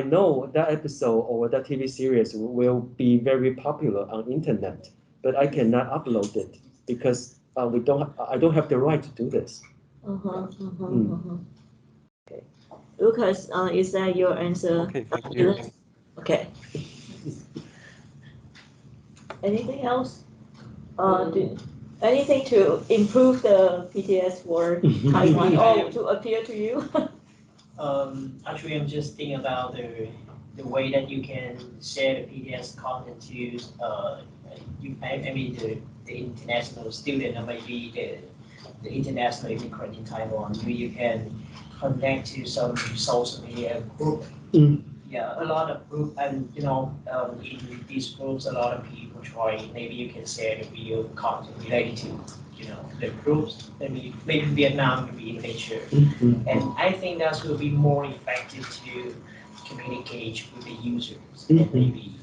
know that episode or that TV series will be very popular on internet, but I cannot upload it because I don't have the right to do this. Okay. Lucas, is that your answer? Okay, thank you. Okay. Anything else? Anything to improve the PTS work Taiwan or to appeal to you? Actually, I'm just thinking about the way that you can share the PTS content to I mean the international student or maybe the international immigrant in Taiwan. You can connect to some social media group. Yeah, a lot of group, and in these groups, a lot of people try. Maybe you can share the video content related to the groups. Maybe Vietnam, maybe Indonesia, and I think that will be more effective to communicate with the users and maybe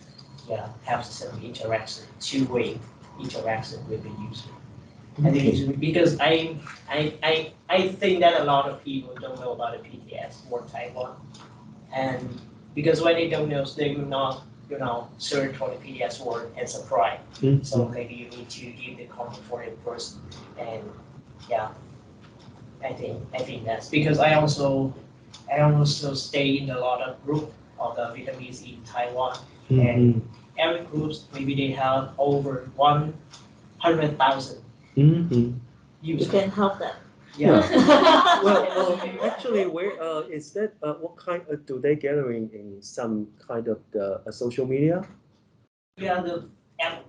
have some interaction, two-way interaction with the user. I think it's because I think that a lot of people don't know about the PTS or Taiwan, and because when they don't know, they will not search for the PTS word and subscribe. So maybe you need to give the content for it first, and I think that's because I also stay in a lot of group of the Vietnamese in Taiwan, and every groups maybe they have over 100,000 You users. can help them. Yeah. Well, actually, where is that? What kind of do they gathering in some kind of the social media? Yeah, the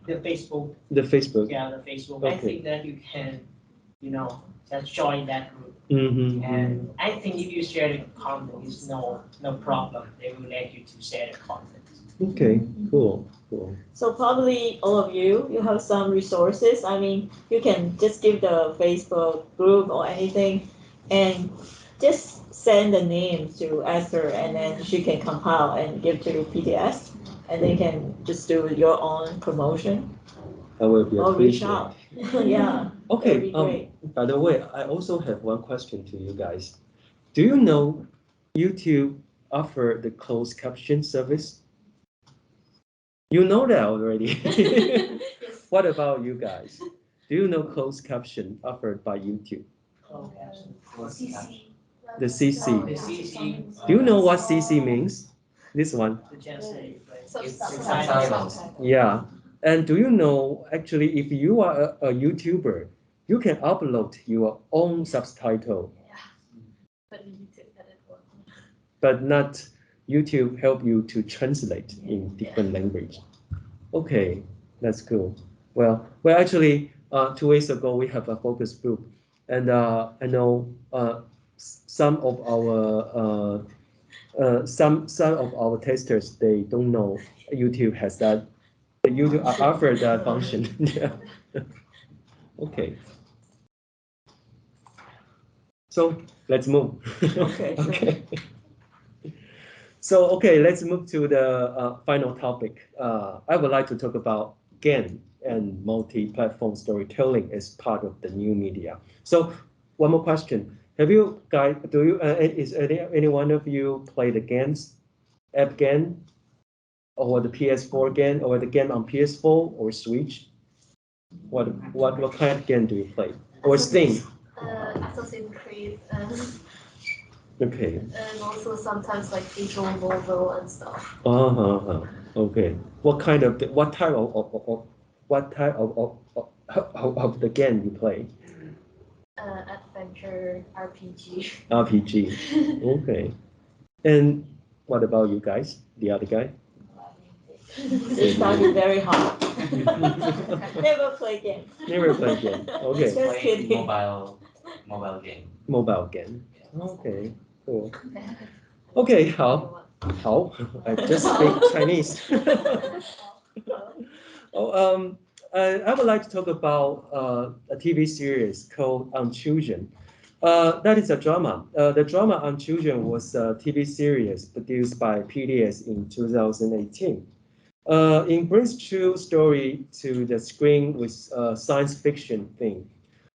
Facebook. The Facebook. Yeah, the Facebook. Okay. I think that you can, just join that group. And I think if you share the content, it's no problem. They will let you to share the content. Okay, cool. So probably all of you have some resources. I mean, you can just give the Facebook group or anything and just send the names to Esther and then she can compile and give to PTS and they can just do your own promotion. I will be or reach appreciated. out. Yeah. Okay, that'd be great. by the way, I also have one question to you guys. Do you know YouTube offer the closed caption service? You know that already. What about you guys? Do you know closed caption offered by YouTube? CC. The CC. The CC. Do you know what CC means? This one? The translate, right? Subtitles. Yeah. And do you know, actually, if you are a YouTuber, you can upload your own subtitle, But you need to edit one. but not YouTube help you to translate in different language. Okay, that's cool. Well, actually, 2 weeks ago we have a focus group, and I know some of our testers they don't know YouTube has that. YouTube offer that function. Yeah. Okay. So let's move. Okay, sure. Okay. So, okay, let's move to the final topic. I would like to talk about GAN and multi-platform storytelling as part of the new media. So, one more question. Have you guys, is any one of you play the GANs, app GAN, or the PS4 GAN, or the GAN on PS4 or Switch? What kind of GAN do you play? Or Steam? Assassin's Creed Okay. and also sometimes like visual novel and stuff. Okay. What type of of the game you play? Adventure RPG. RPG. Okay. And what about you guys? The other guy? It sounded very hard. Never play game. Never play game. Okay. Just Playing kidding. mobile game. Mobile game. Okay. Cool. Okay. How? I just speak Chinese. Oh, I would like to talk about a TV series called On Children. That is a drama. The drama On Children was a TV series produced by PTS in 2018. It brings true story to the screen with a science fiction theme.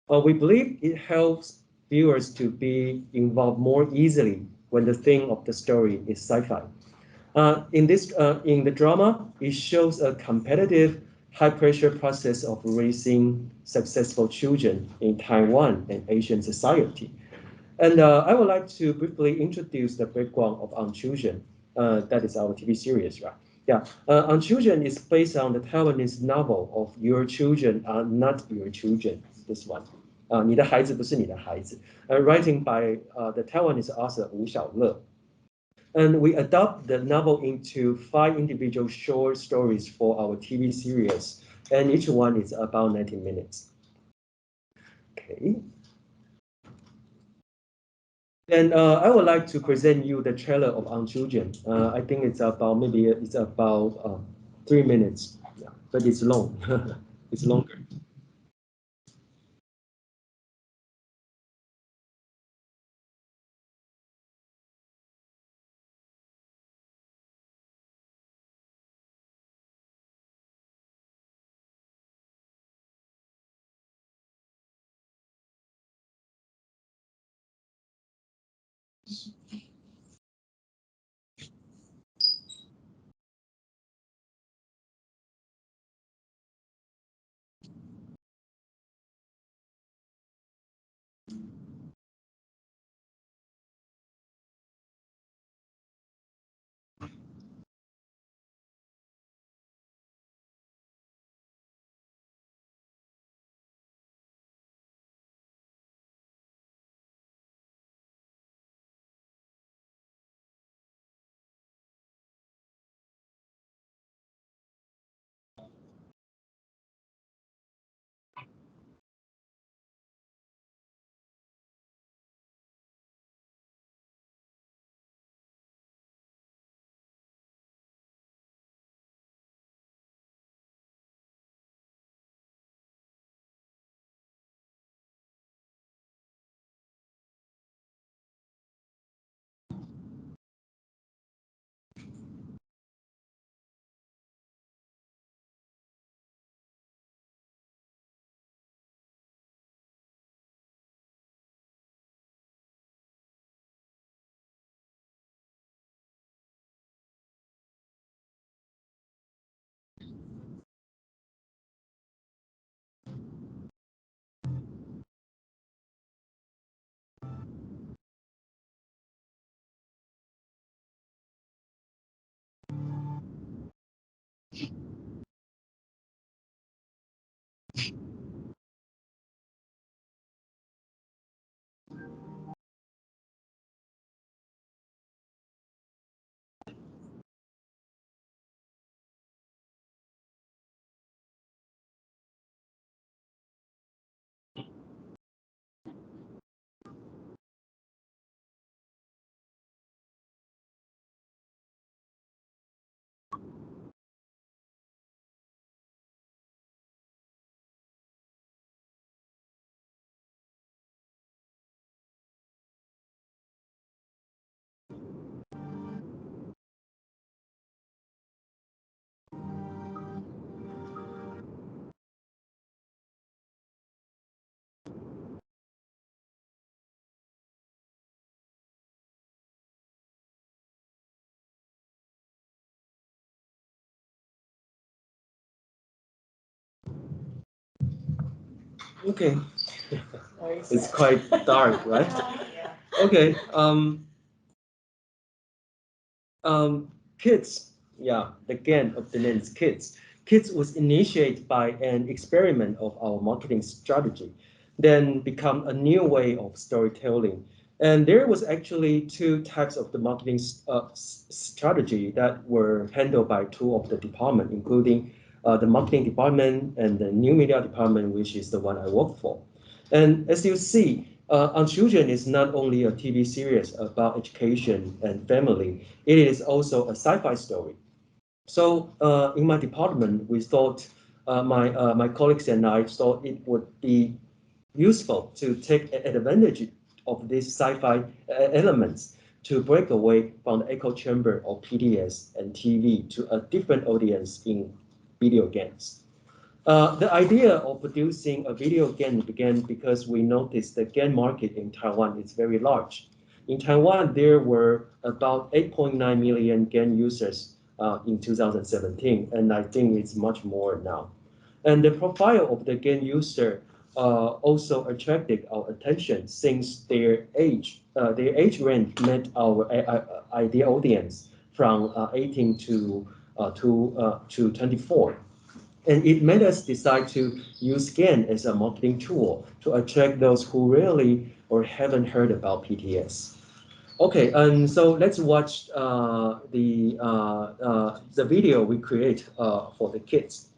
We believe it helps viewers to be involved more easily when the theme of the story is sci-fi. In the drama, it shows a competitive, high-pressure process of raising successful children in Taiwan and Asian society. And I would like to briefly introduce the background of On Children. That is our TV series, right? Yeah, On Children is based on the Taiwanese novel of Your Children Are Not Your Children. This one. 你的孩子不是你的孩子, writing by the Taiwanese author Wu Xiaole. And we adopt the novel into 5 individual short stories for our TV series, and each one is about 90 minutes. Okay. And I would like to present you the trailer of On Children. I think it's about 3 minutes, yeah, but it's long. It's longer. Okay, Very it's sad. quite dark, right? Okay. Kids, yeah, again of the name is Kids. Kids was initiated by an experiment of our marketing strategy, then become a new way of storytelling. And there was actually two types of the marketing strategy that were handled by two of the department, including the marketing department and the new media department, which is the one I work for. And as you see, On Children is not only a TV series about education and family, it is also a sci-fi story. So in my department, we thought, my colleagues and I thought it would be useful to take advantage of these sci-fi elements to break away from the echo chamber of PTS and TV to a different audience in video games. The idea of producing a video game began because we noticed the game market in Taiwan is very large. In Taiwan, there were about 8.9 million game users in 2017, and I think it's much more now. And the profile of the game user also attracted our attention since their age range met our ideal audience from 18 to 24. And it made us decide to use GAN as a marketing tool to attract those who really or haven't heard about PTS. Okay, and so let's watch the video we create for the kids.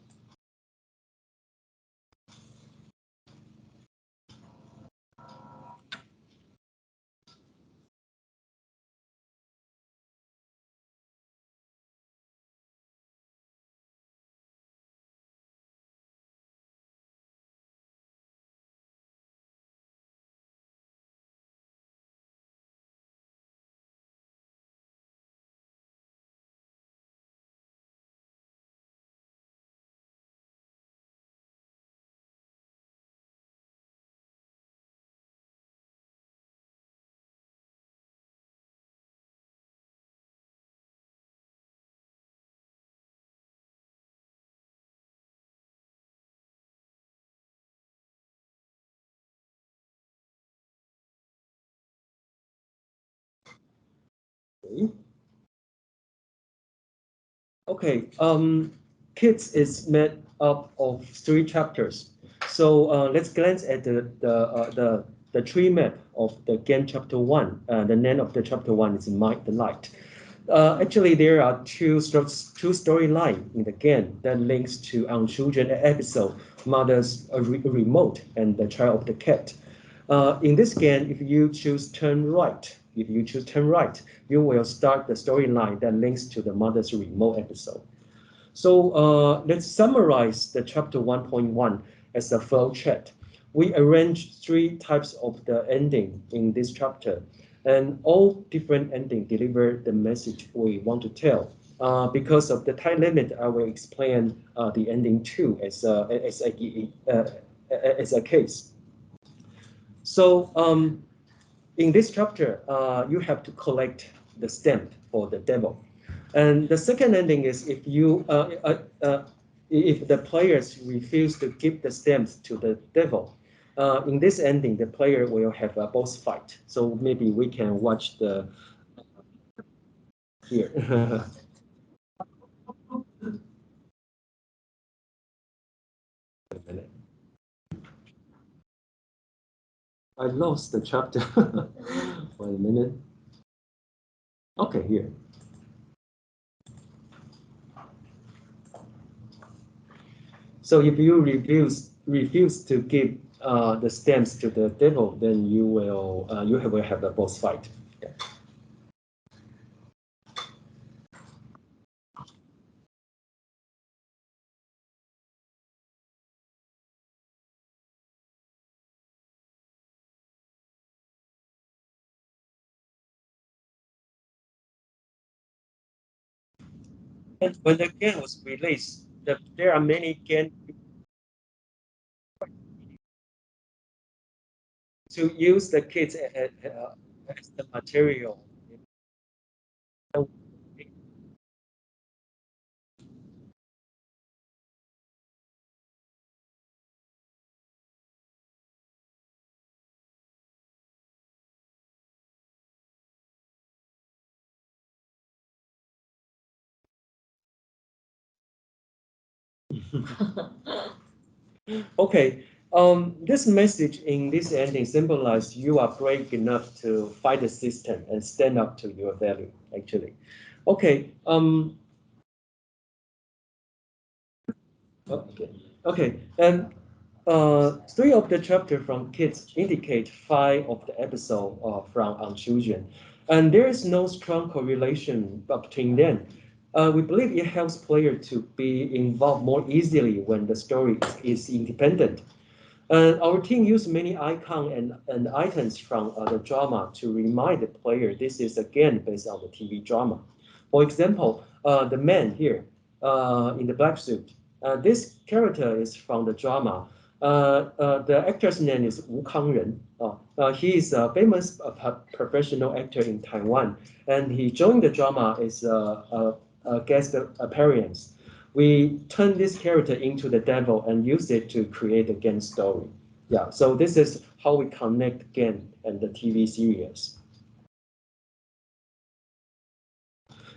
Okay, Kids is made up of three chapters. So let's glance at the tree map of the game chapter one. The name of the chapter one is Might the Light. Actually, there are two storyline in the game that links to On Children episode, Mother's Remote and the Child of the Cat. In this game, if you choose turn right, you will start the storyline that links to the Mother's Remote episode. So let's summarize the chapter 1.1 as a flow chart. We arrange three types of the ending in this chapter, and all different ending deliver the message we want to tell. Because of the time limit, I will explain the ending too as a case. So in this chapter, you have to collect the stamp for the devil. And the second ending is if the players refuse to give the stamps to the devil, in this ending, the player will have a boss fight. So maybe we can watch the here. A minute. I lost the chapter. Wait a minute. Okay, here. So if you refuse to give the stamps to the devil, then you will have a boss fight. Yeah. And when the game was released, there are many games to use the kids as the material. Okay, this message in this ending symbolizes you are brave enough to fight the system and stand up to your value, actually. Okay, okay, and three of the chapter from kids indicate five of the episode from on children, and there is no strong correlation between them. We believe it helps player to be involved more easily when the story is independent. Our team used many icons and items from the drama to remind the player this is again based on the TV drama. For example, the man here in the black suit, this character is from the drama. The actor's name is Wu Kangren. He is a famous professional actor in Taiwan, and he joined the drama as a guest appearance. We turn this character into the devil and use it to create a game story. Yeah, so this is how we connect game and the TV series.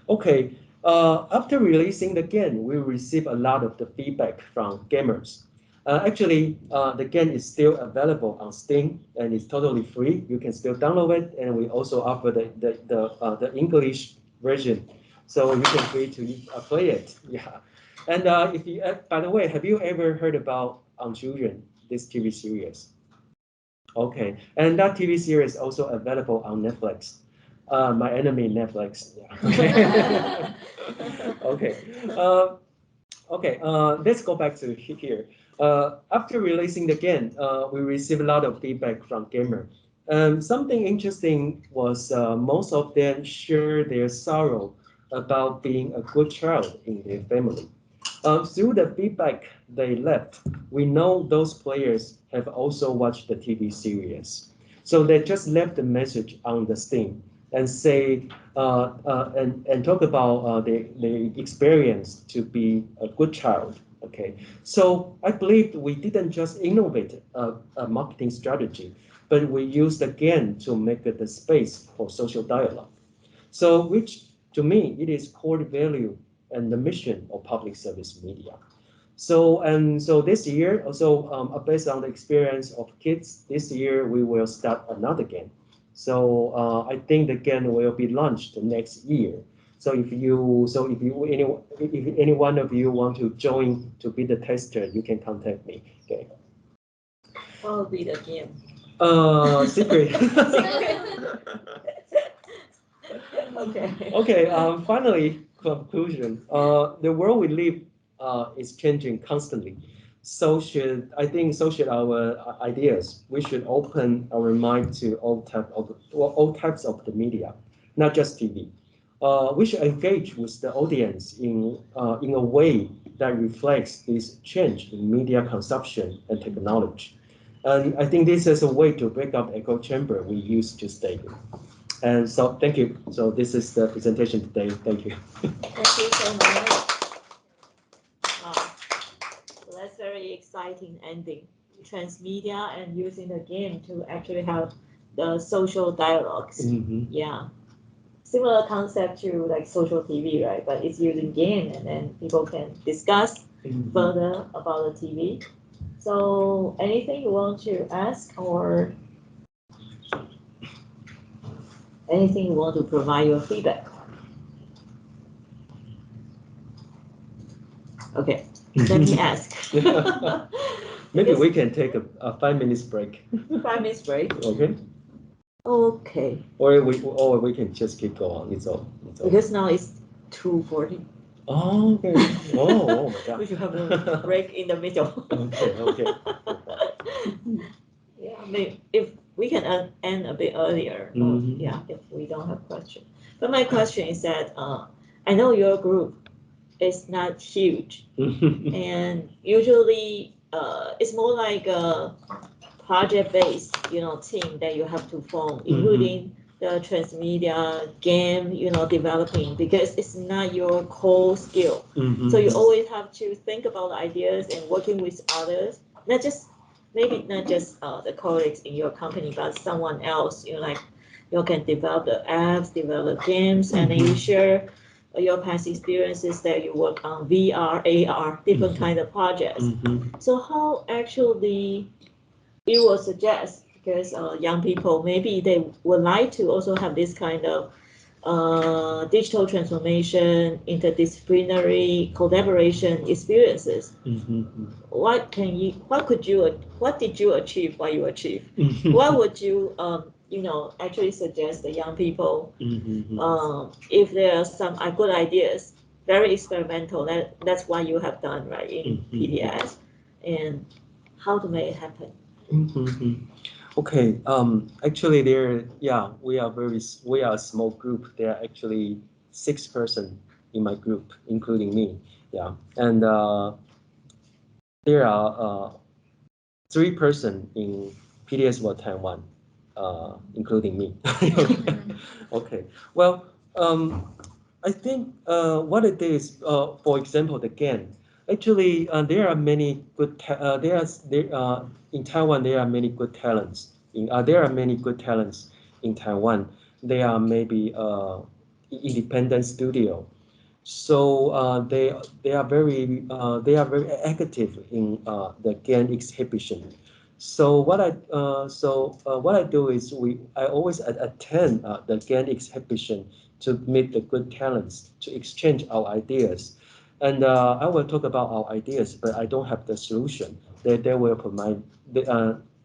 Okay, after releasing the game, we receive a lot of the feedback from gamers. Actually, the game is still available on Steam and it's totally free. You can still download it, and we also offer the English version, so you can free to play it. Yeah, and if you, by the way, have you ever heard about On Children, this TV series? Okay, and that TV series also available on Netflix. My enemy, Netflix. Yeah. Okay. Okay. Let's go back to here. After releasing the game, we received a lot of feedback from gamers. Something interesting was most of them share their sorrow about being a good child in their family. Through the feedback they left, we know those players have also watched the TV series. So they just left the message on the Steam and say and talk about the experience to be a good child. Okay, so I believe we didn't just innovate a marketing strategy, but we used again to make the space for social dialogue. So which to me it is core value and the mission of public service media. So this year also based on the experience of kids, this year we will start another game. So I think the game will be launched next year. So if any one of you want to join to be the tester, you can contact me. Okay. What will be the game? Secret. Okay. Okay. Finally, conclusion. The world we live is changing constantly. So should I think so should our ideas. We should open our mind to all types of the media, not just TV. We should engage with the audience in a way that reflects this change in media consumption and technology. And I think this is a way to break up echo chamber we used to stay in. And so thank you. So this is the presentation today. Thank you. Thank you so much. Wow. So that's very exciting ending. Transmedia and using the game to actually have the social dialogues. Mhm. Yeah. Similar concept to like social TV, right? But it's using game and then people can discuss further about the TV. So anything you want to ask or anything you want to provide your feedback? Okay, let me ask. Maybe we can take a 5 minutes break. 5 minutes break. Okay. Okay. Or we can just keep going. It's all. Because now it's 2:40. Oh, okay. Oh my God. We should have a break in the middle. Okay. Yeah, maybe if we can end a bit earlier. Yeah, if we don't have question. But my question is that I know your group is not huge, and usually it's more like a project-based, team that you have to form, including the transmedia game, developing, because it's not your core skill. So you always have to think about ideas and working with others, not just the colleagues in your company, but someone else. Like you can develop the apps, develop games, and then you share your past experiences that you work on VR, AR, different kind of projects. So how actually you will suggest, because young people maybe they would like to also have this kind of digital transformation, interdisciplinary collaboration experiences. What did you achieve? What you achieved? What would you actually suggest the young people if there are some good ideas, very experimental? That's what you have done, right, in PTS, and how to make it happen. Okay. Actually, we are a small group. There are actually 6 person in my group, including me. Yeah, and there are 3 person in PTS World Taiwan, including me. Okay. Well, I think what it is, for example, the GAN. Actually, there are many good. In Taiwan. There are many good talents. There are many good talents in Taiwan. They are maybe independent studio. So they are very active in the GAN exhibition. So what I do is I always attend the GAN exhibition to meet the good talents, to exchange our ideas. And I will talk about our ideas, but I don't have the solution. They will provide,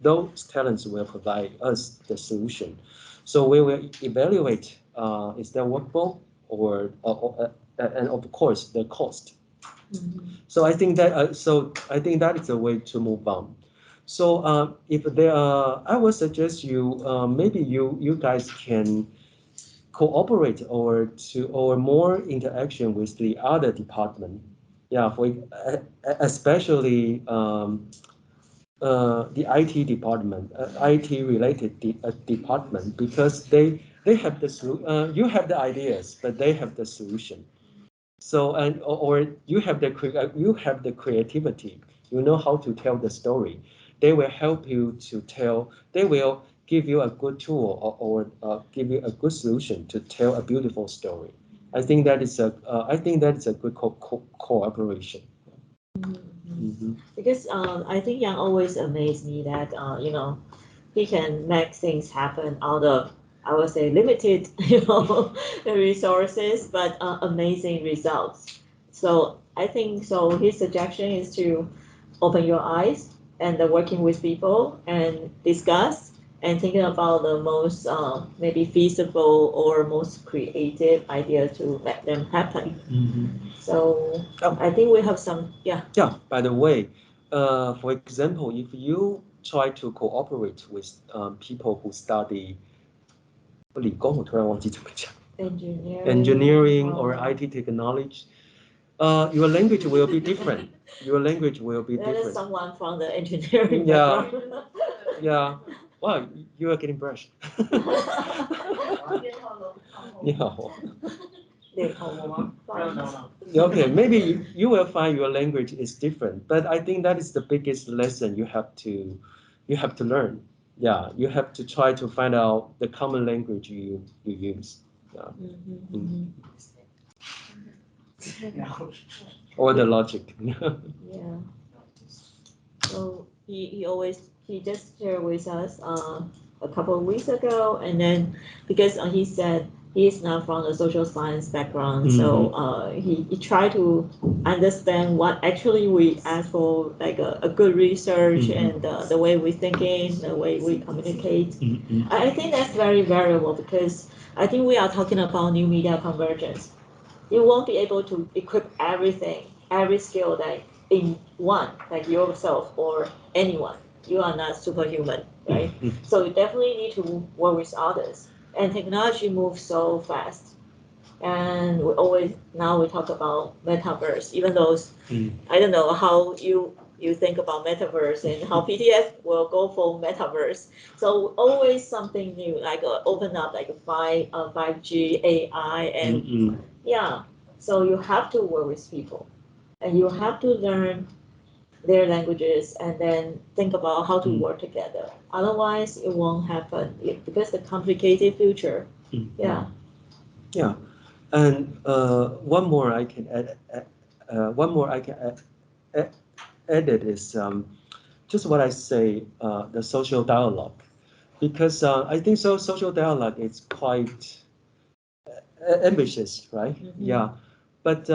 those talents will provide us the solution. So we will evaluate, is that workable and of course the cost. So I think that is a way to move on. So if there are, I would suggest you maybe you guys can cooperate or more interaction with the other department. Yeah, especially the IT department, IT related department, because they have you have the ideas, but they have the solution. So or you have the creativity. You know how to tell the story. They will help you to tell. They will give you a good tool or give you a good solution to tell a beautiful story. I think that is a good cooperation. Because I think Yang always amazed me that he can make things happen out of, I would say, limited resources, but amazing results. So I think so. His suggestion is to open your eyes and working with people and discuss and thinking about the most maybe feasible or most creative idea to make them happen. So I think we have some, yeah. Yeah, by the way, for example, if you try to cooperate with people who study 理工，我突然忘记怎么讲 engineering or IT technology, your language will be different. Your language will be That is different. someone from the engineering Yeah. background. Yeah. Wow, you are getting brushed. 你好。Okay, maybe you will find your language is different, but I think that is the biggest lesson you have to learn. Yeah, you have to try to find out the common language you use. Yeah. Or the logic. Yeah. So he just shared with us a couple of weeks ago, and then because he said he is not from the social science background, so he tried to understand what actually we ask for, like a good research and the way we thinking, the way we communicate. I think that's very valuable because I think we are talking about new media convergence. You won't be able to equip everything, every skill that in one, like yourself or anyone. You are not superhuman, right? So you definitely need to work with others. And technology moves so fast. And now we talk about metaverse, even though I don't know how you think about metaverse and how PTS will go for metaverse. So always something new, like open up like 5G, AI, and yeah. So you have to work with people, and you have to learn their languages, and then think about how to work together. Otherwise, it won't happen because the complicated future. Yeah. Yeah. And one more I can add. One more I can add it is just what I say. The social dialogue, because I think social dialogue is quite ambitious, right? Yeah, but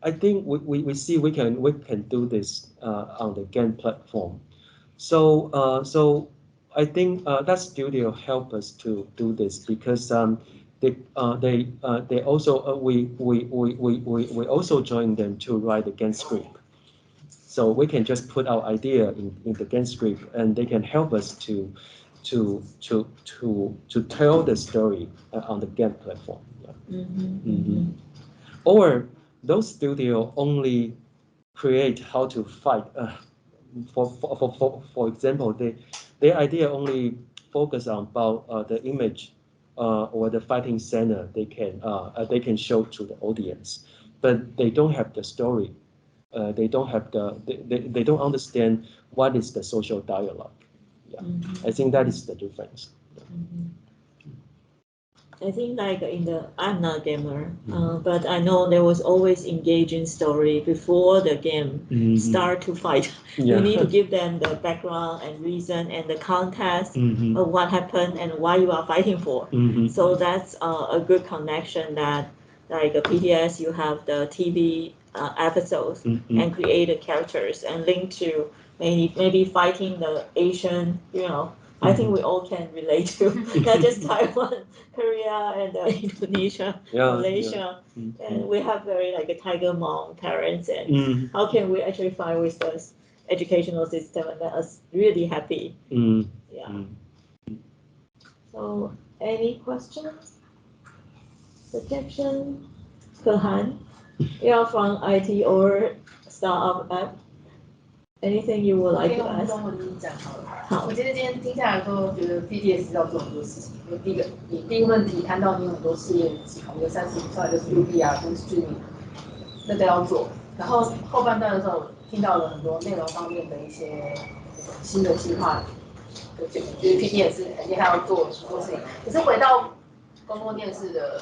I think we see we can do this on the game platform. So I think that studio help us to do this because they also we also join them to write the game script. So we can just put our idea in the game script, and they can help us to tell the story on the game platform. Yeah. Or those studio only create how to fight. For example, their idea only focus on about the image or the fighting center they can show to the audience, but they don't have the story. They don't have they don't understand what is the social dialogue. Yeah, I think that is the difference. I think like I'm not a gamer, but I know there was always engaging story before the game start to fight. Yeah. You need to give them the background and reason and the context of what happened and why you are fighting for. So that's a good connection that like a PTS, you have the TV episodes and create the characters and link to maybe fighting the Asian, I think we all can relate to, not just Taiwan, Korea, and Indonesia, Malaysia. And we have very like a tiger mom parents, and how can we actually find with this educational system and make us really happy? Yeah. So any questions? Suggestion? Kehan, you are from IT or startup app. Anything you would 我可 like 以 to 用 ask? 中文讲好了。好我其实今天听下来说，觉得 PTS 要做很多事情。第一个，你第一个问题谈到你有很多事业计划，一个30出来就是 UB 啊，跟 streaming，那都要做。然后后半段的时候，听到了很多内容方面的一些新的计划，我觉得 PTS 肯定还要做很多事情。可是回到公共电视的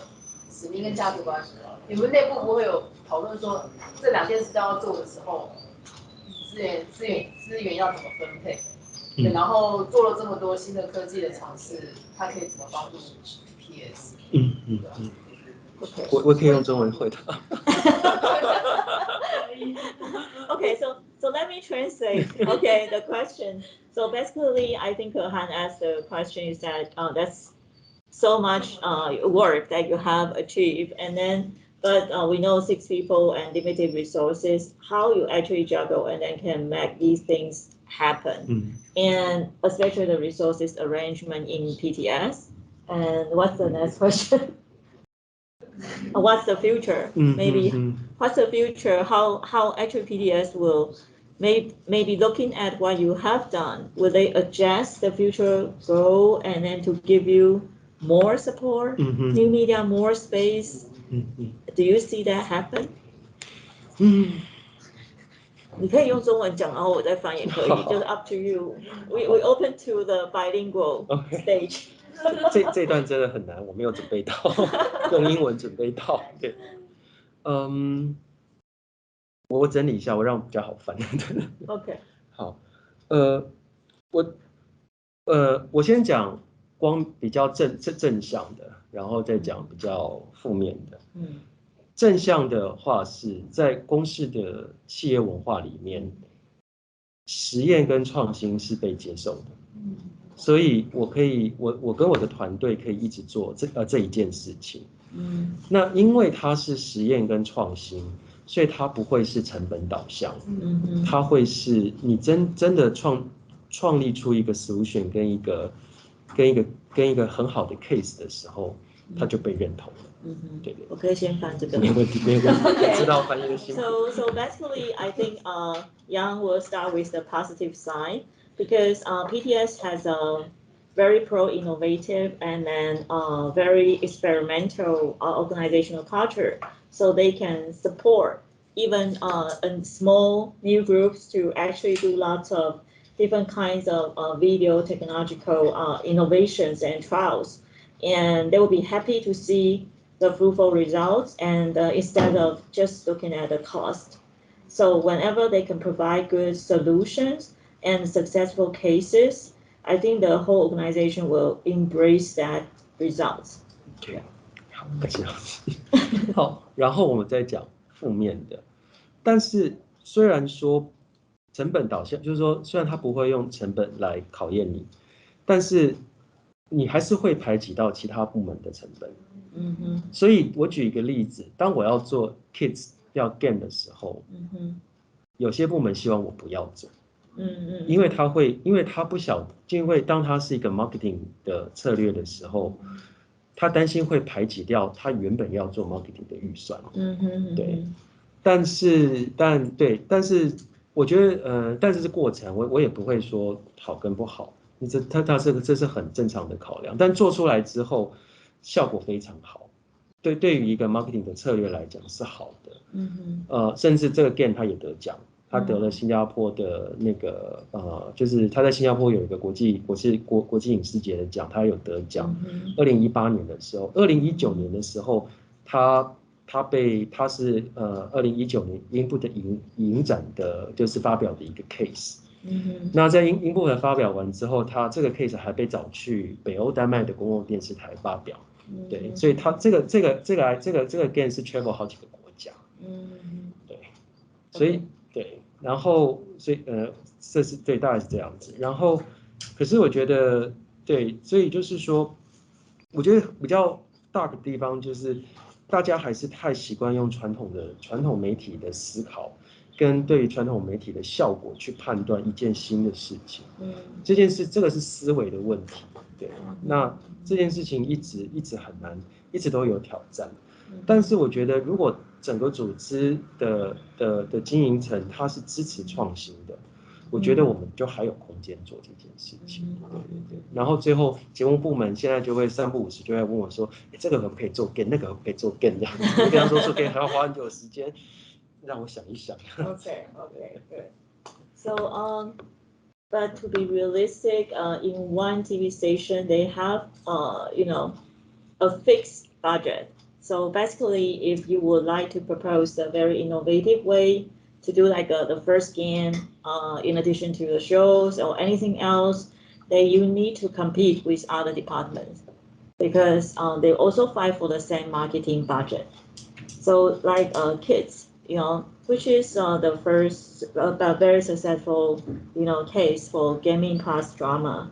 使命跟价值观，你们内部不会有讨论说这两件事都要做的时候？资源要怎么分配？对，然后做了这么多新的科技的尝试，它可以怎么帮助 PS？我可以用中文回答。Okay, so let me translate. Okay, the question. So basically, I think Han asked the question is that that's so much work that you have achieved, and then but we know 6 people and limited resources, how you actually juggle and then can make these things happen, and especially the resources arrangement in PTS. And what's the next question? What's the future? Maybe what's the future? How actually PTS will maybe looking at what you have done, will they adjust the future goal and then to give you more support, new media, more space? Do you see that happen? 你可以用中文讲，然后我再翻译可以，就是 up to you. We open to the bilingual stage. 这段真的很难，我没有准备到，用英文准备到。对，我整理一下，我让比较好翻。OK。好，我先讲比较正向的，然后再讲比较负面的。正向的话是在公司的企业文化里面，实验跟创新是被接受的。所以我跟我的团队可以一直做这一件事情。那因为它是实验跟创新，所以它不会是成本导向。它会是你真的创立出一个 solution 跟一个很好的 case 的时候，它就被认同了。对对，我可以先翻这个。没有问题，没有问题。我知道翻译的辛苦。So basically, I think Yang will start with the positive side because PTS has a very pro-innovative and then very experimental organizational culture, so they can support even in small new groups to actually do lots of different kinds of video technological innovations and trials, and they will be happy to see the fruitful results, and instead of just looking at the cost. So whenever they can provide good solutions and successful cases, I think the whole organization will embrace that results. 好，感谢老师。好，然后我们再讲负面的，但是虽然说成本导向，就是说虽然它不会用成本来考验你，但是你还是会排挤到其他部门的成本。嗯哼，所以我举一个例子，当我要做 kids 要 game 的时候，嗯哼，有些部门希望我不要做。嗯因为他不晓，因为当他是一个 marketing 的策略的时候，他担心会排挤掉他原本要做 marketing 的预算。嗯哼，对，但是我觉得但是这过程我也不会说好跟不好，这是很正常的考量，但做出来之后效果非常好，对于一个 marketing 的策略来讲是好的。嗯甚至这个 game 他也得奖。他得了新加坡的那个就是他在新加坡有一个国际影视节的奖，他有得奖。2018年的时候，2019年的时候，他是2019年英部的影展的，就是发表的一个 case。那在英部的发表完之后，他这个 case 还被找去北欧丹麦的公共电视台发表。对，所以他这个 game 是 travel 好几个国家。对，所以。对，然后所以这是对，大概是这样子。然后，可是我觉得对，所以就是说，我觉得比较大的地方就是，大家还是太习惯用传统媒体的思考，跟对于传统媒体的效果去判断一件新的事情。这个是思维的问题。对，那这件事情一直很难，一直都有挑战。但是我觉得，如果整个组织的经营层它是支持创新的，我觉得我们就还有空间做这件事情。对。然后最后节目部门现在就会3不5时就会问我说，这个可不可以做 game， 那个可不可以做 game 这样子。我跟他说做 game 还要花很久的时间，让我想一想。Okay, good. So but to be realistic, in one TV station they have a fixed budget. So basically, if you would like to propose a very innovative way to do like the first game, in addition to the shows or anything else, then you need to compete with other departments because they also fight for the same marketing budget. So like kids, which is the first very successful, case for gaming plus drama.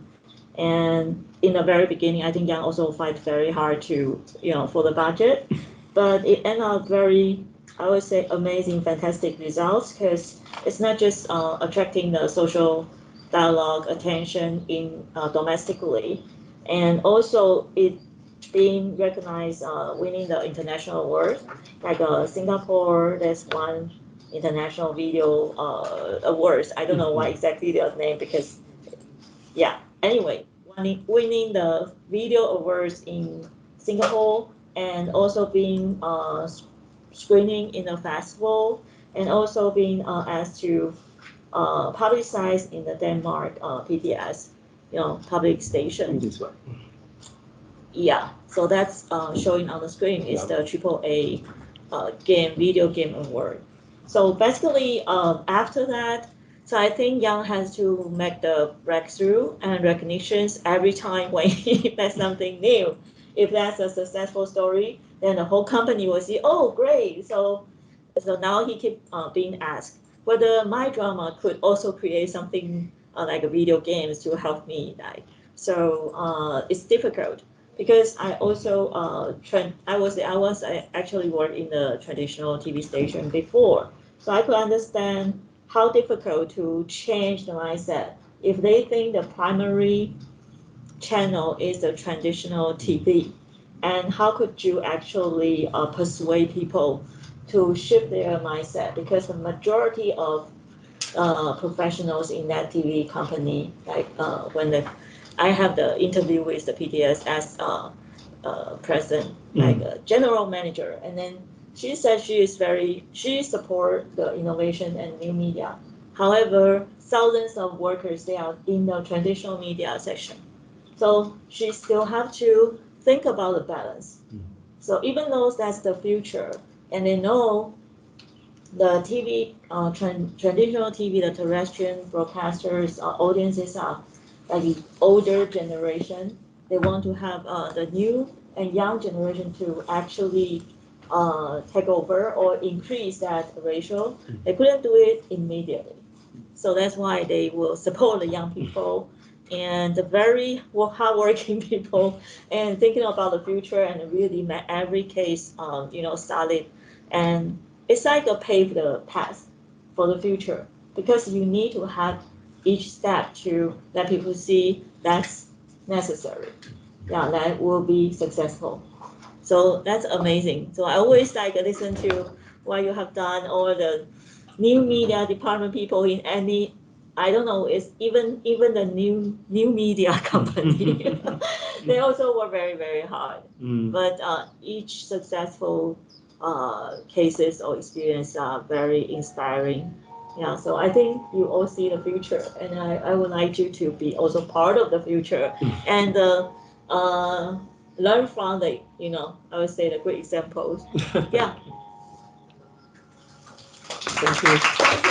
And in the very beginning, I think Young also fight very hard to, for the budget, but it ended up very, I would say, amazing, fantastic results because it's not just attracting the social dialogue attention in domestically, and also it being recognized, winning the international awards, like Singapore. There's one international video awards. I don't know what exactly the name because, yeah. Anyway, winning the video awards in Singapore and also being screening in a festival and also being asked to publicize in the Denmark PTS, public station. Yeah, so that's showing on the screen is the AAA video game award. So basically, after that, so I think Young has to make the breakthrough and recognitions every time when he makes something new. If that's a successful story, then the whole company will see, oh, great. So now he keep being asked whether my drama could also create something like a video games to help me. So it's difficult because I also I actually worked in the traditional TV station before, so I could understand how difficult to change the mindset if they think the primary channel is the traditional TV, and how could you actually persuade people to shift their mindset, because the majority of professionals in that TV company, like when I have the interview with the PTS as president, like a general manager, and then she said she support the innovation and new media. However, thousands of workers, they are in the traditional media section. So she still have to think about the balance. So even though that's the future, and they know the TV, traditional TV, the terrestrial broadcasters, audiences are like the older generation. They want to have the new and young generation to actually take over or increase that ratio. They couldn't do it immediately. So that's why they will support the young people and the very hardworking people and thinking about the future and really make every case, solid. And it's like a pave the path for the future because you need to have each step to let people see that's necessary. Yeah, that will be successful. So that's amazing. So I always like listen to what you have done or the new media department people in any, I don't know, it's even the new media company. They also work very, very hard. But each successful cases or experience are very inspiring. Yeah, so I think you all see the future, and I would like you to be also part of the future and learn from the, I would say the great examples. Yeah. Thank you.